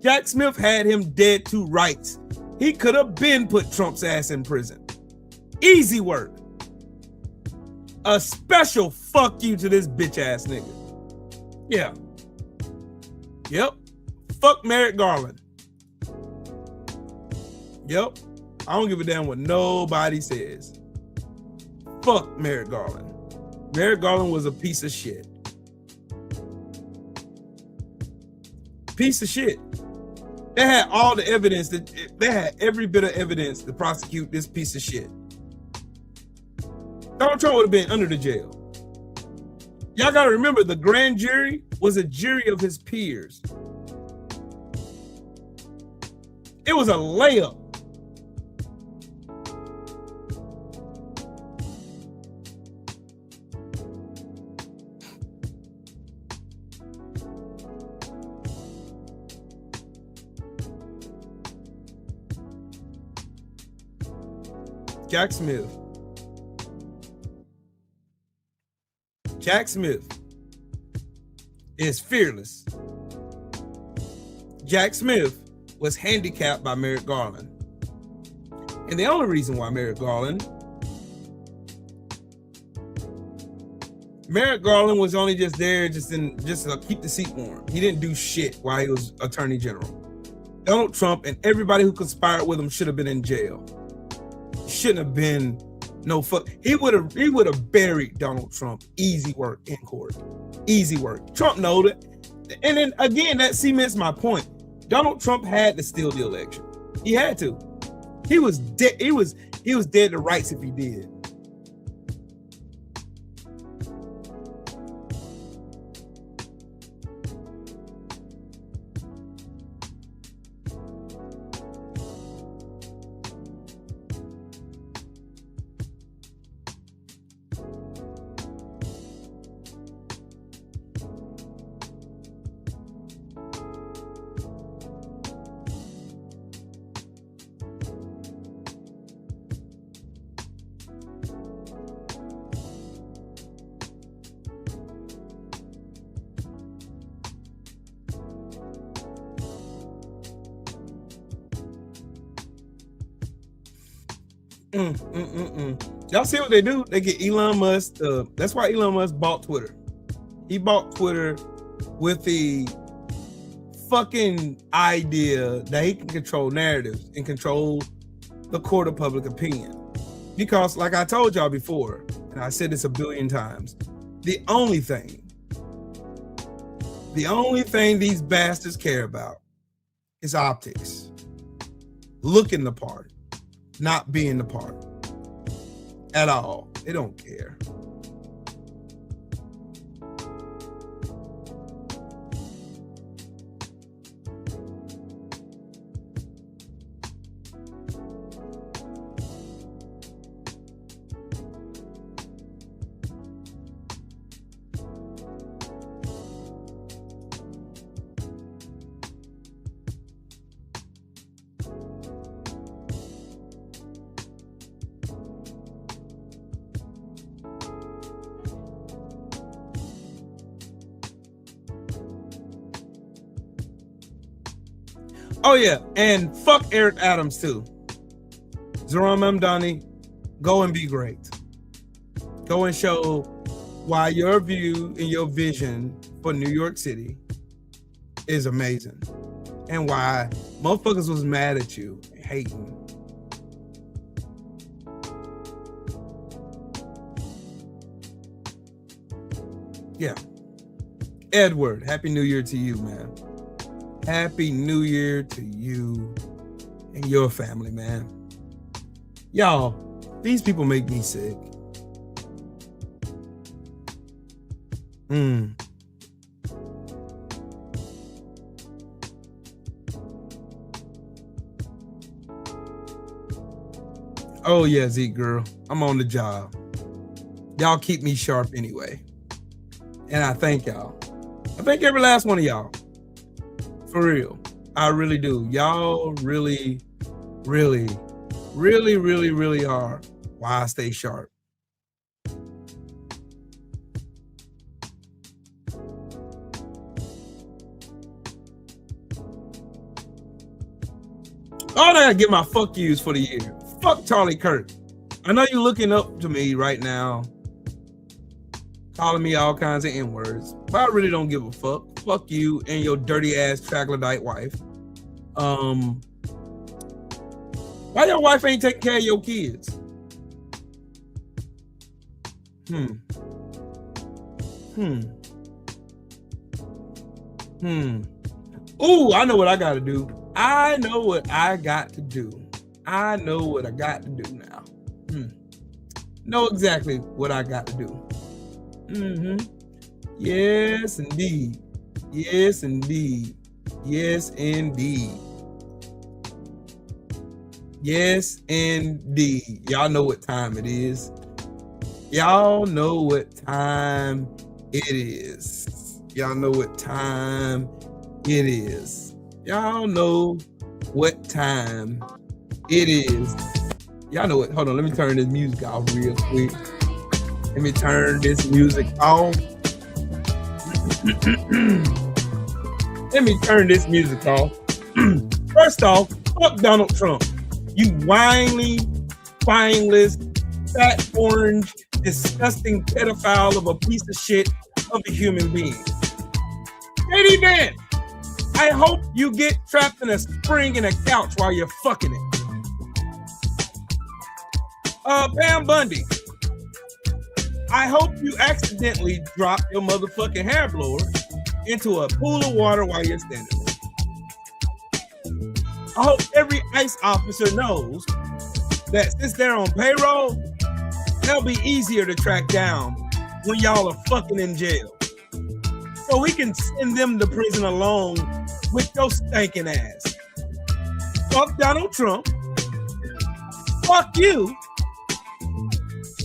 Jack Smith had him dead to rights. He could have been put Trump's ass in prison. Easy work. A special fuck you to this bitch ass nigga. Yeah. Yep. Fuck Merrick Garland. Yep. I don't give a damn what nobody says. Fuck Merrick Garland. Merrick Garland was a piece of shit. Piece of shit. They had all the evidence, they had every bit of evidence to prosecute this piece of shit. Donald Trump would have been under the jail. Y'all gotta remember, the grand jury was a jury of his peers. It was a layup. Jack Smith is fearless. Jack Smith was handicapped by Merrick Garland. And the only reason why Merrick Garland was only just there just to keep the seat warm. He didn't do shit while he was Attorney General. Donald Trump and everybody who conspired with him should have been in jail. Shouldn't have been no fuck. He would have buried Donald Trump. Easy work in court. Easy work. Trump knowed it. And then again, that cements my point. Donald Trump had to steal the election. He had to. He was dead. He was dead to rights if he did. Y'all see what they do? They get Elon Musk. That's why Elon Musk bought Twitter. He bought Twitter with the fucking idea that he can control narratives and control the court of public opinion. Because like I told y'all before, and I said this a billion times, the only thing these bastards care about is optics. Looking the part, not being the part at all. They don't care. Oh yeah, and fuck Eric Adams too. Zohran Mamdani, go and be great. Go and show why your view and your vision for New York City is amazing. And why motherfuckers was mad at you, hating. Yeah. Edward, Happy New Year to you, man. Happy New Year to you and your family, man. Y'all, these people make me sick. Oh yeah, Zeke girl, I'm on the job. Y'all keep me sharp anyway. And I thank y'all. I thank every last one of y'all. For real. I really do. Y'all really, really, really, really, really are why I stay sharp. Oh, I gotta get my fuck yous for the year. Fuck Charlie Kirk. I know you're looking up to me right now, calling me all kinds of N-words, but I really don't give a fuck. Fuck you and your dirty ass troglodyte wife. Why your wife ain't taking care of your kids? Ooh, I know what I gotta do. I know what I got to do. I know what I got to do now. Know exactly what I got to do. Yes, indeed. Yes, indeed. Yes, indeed. Yes, indeed. Y'all know what time it is. Y'all know what time it is. Y'all know what time it is. Y'all know what time it is. Y'all know what. Hold on, let me turn this music off real quick. Let me turn this music off. Let me turn this music off. First off, fuck Donald Trump. You whiny, spineless, fat, orange, disgusting pedophile of a piece of shit of a human being. Katie Vance, I hope you get trapped in a spring in a couch while you're fucking it. Pam Bundy, I hope you accidentally drop your motherfucking hair blower into a pool of water while you're standing there. I hope every ICE officer knows that since they're on payroll, they'll be easier to track down when y'all are fucking in jail. So we can send them to prison along with your stinking ass. Fuck Donald Trump. Fuck you.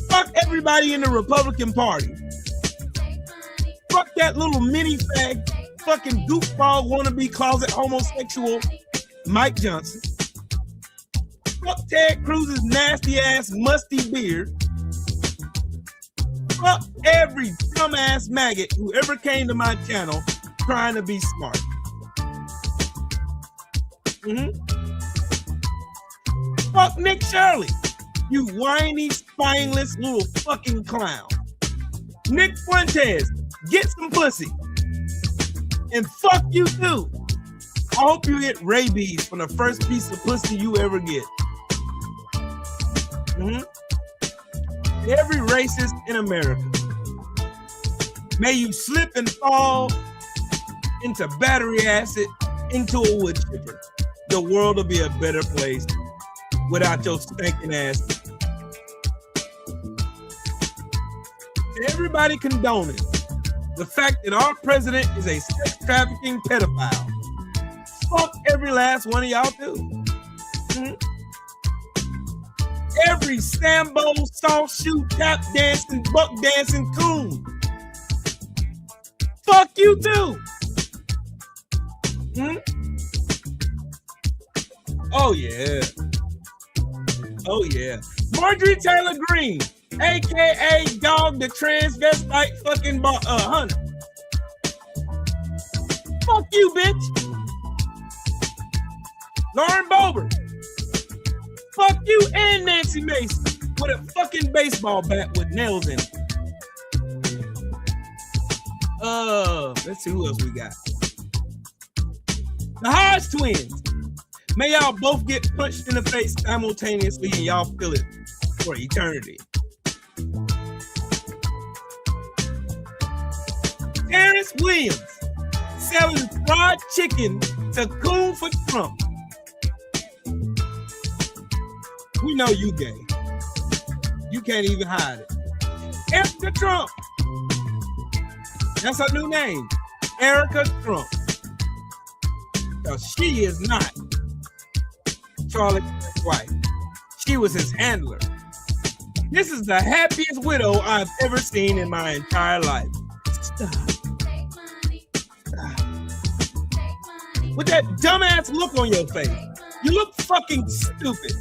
Fuck everybody in the Republican Party. Fuck that little mini fag, fucking goofball wannabe closet homosexual Mike Johnson. Fuck Ted Cruz's nasty ass musty beard. Fuck every dumbass maggot who ever came to my channel trying to be smart. Fuck Nick Shirley, you whiny, spineless little fucking clown. Nick Fuentes, get some pussy. And fuck you too. I hope you get rabies from the first piece of pussy you ever get. Every racist in America. May you slip and fall into battery acid, into a wood chipper. The world will be a better place without your stinking ass. Everybody condoning the fact that our president is a sex trafficking pedophile. Fuck every last one of y'all too. Every Sambo, soft shoe, tap dancing, buck dancing coon. Fuck you too. Oh yeah. Oh yeah. Marjorie Taylor Greene, aka Dog the Transvestite fucking hunter. Fuck you, bitch. Lauren Boebert. Fuck you and Nancy Mason with a fucking baseball bat with nails in it. Let's see who else we got. The Hodge twins. May y'all both get punched in the face simultaneously and y'all feel it for eternity. Terrence Williams selling fried chicken to coon for Trump. We know you gay. You can't even hide it. Erica Trump. That's her new name. Erica Trump. Because she is not Charlie's wife. She was his handler. This is the happiest widow I've ever seen in my entire life. Stop. With that dumbass look on your face. You look fucking stupid.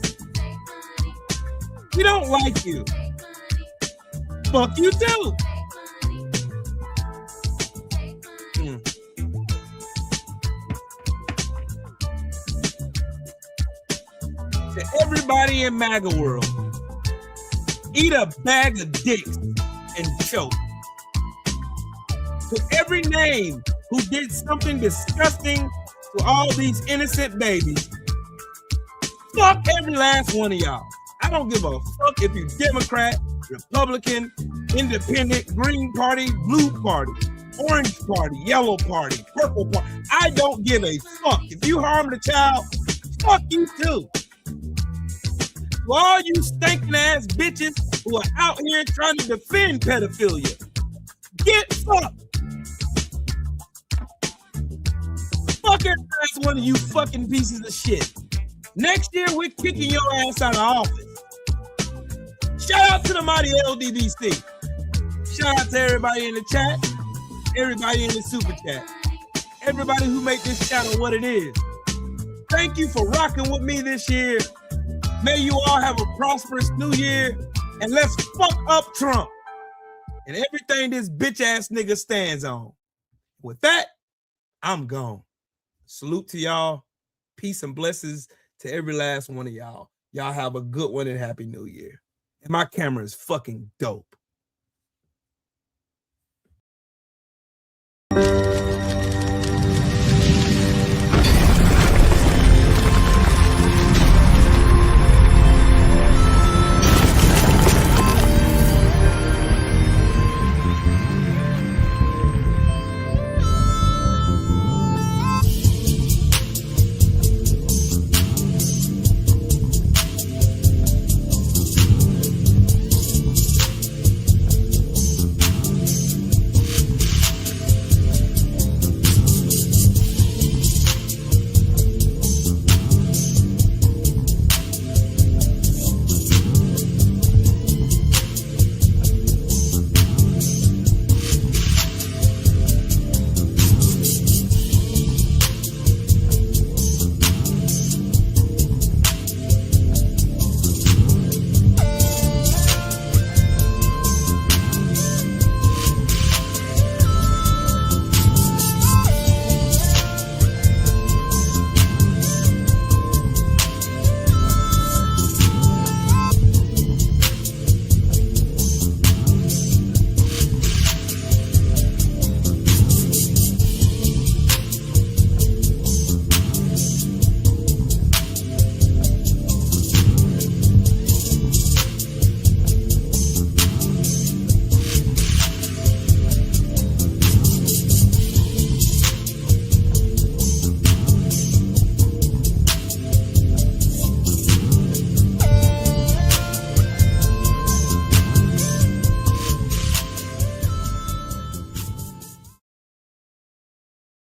We don't like you. Fuck you too. To everybody in MAGA world, eat a bag of dicks and choke. To every name who did something disgusting to all these innocent babies, fuck every last one of y'all. I don't give a fuck if you Democrat, Republican, Independent, Green Party, Blue Party, Orange Party, Yellow Party, Purple Party. I don't give a fuck. If you harm the child, fuck you too. To all you stinking ass bitches who are out here trying to defend pedophilia, get fucked. Fuck every last one of you fucking pieces of shit. Next year, we're kicking your ass out of office. Shout out to the mighty LDBC. Shout out to everybody in the chat, everybody in the super chat, everybody who made this channel what it is. Thank you for rocking with me this year. May you all have a prosperous new year, and let's fuck up Trump and everything this bitch ass nigga stands on. With that, I'm gone. Salute to y'all. Peace and blessings to every last one of y'all. Y'all have a good one and happy new year. And my camera is fucking dope.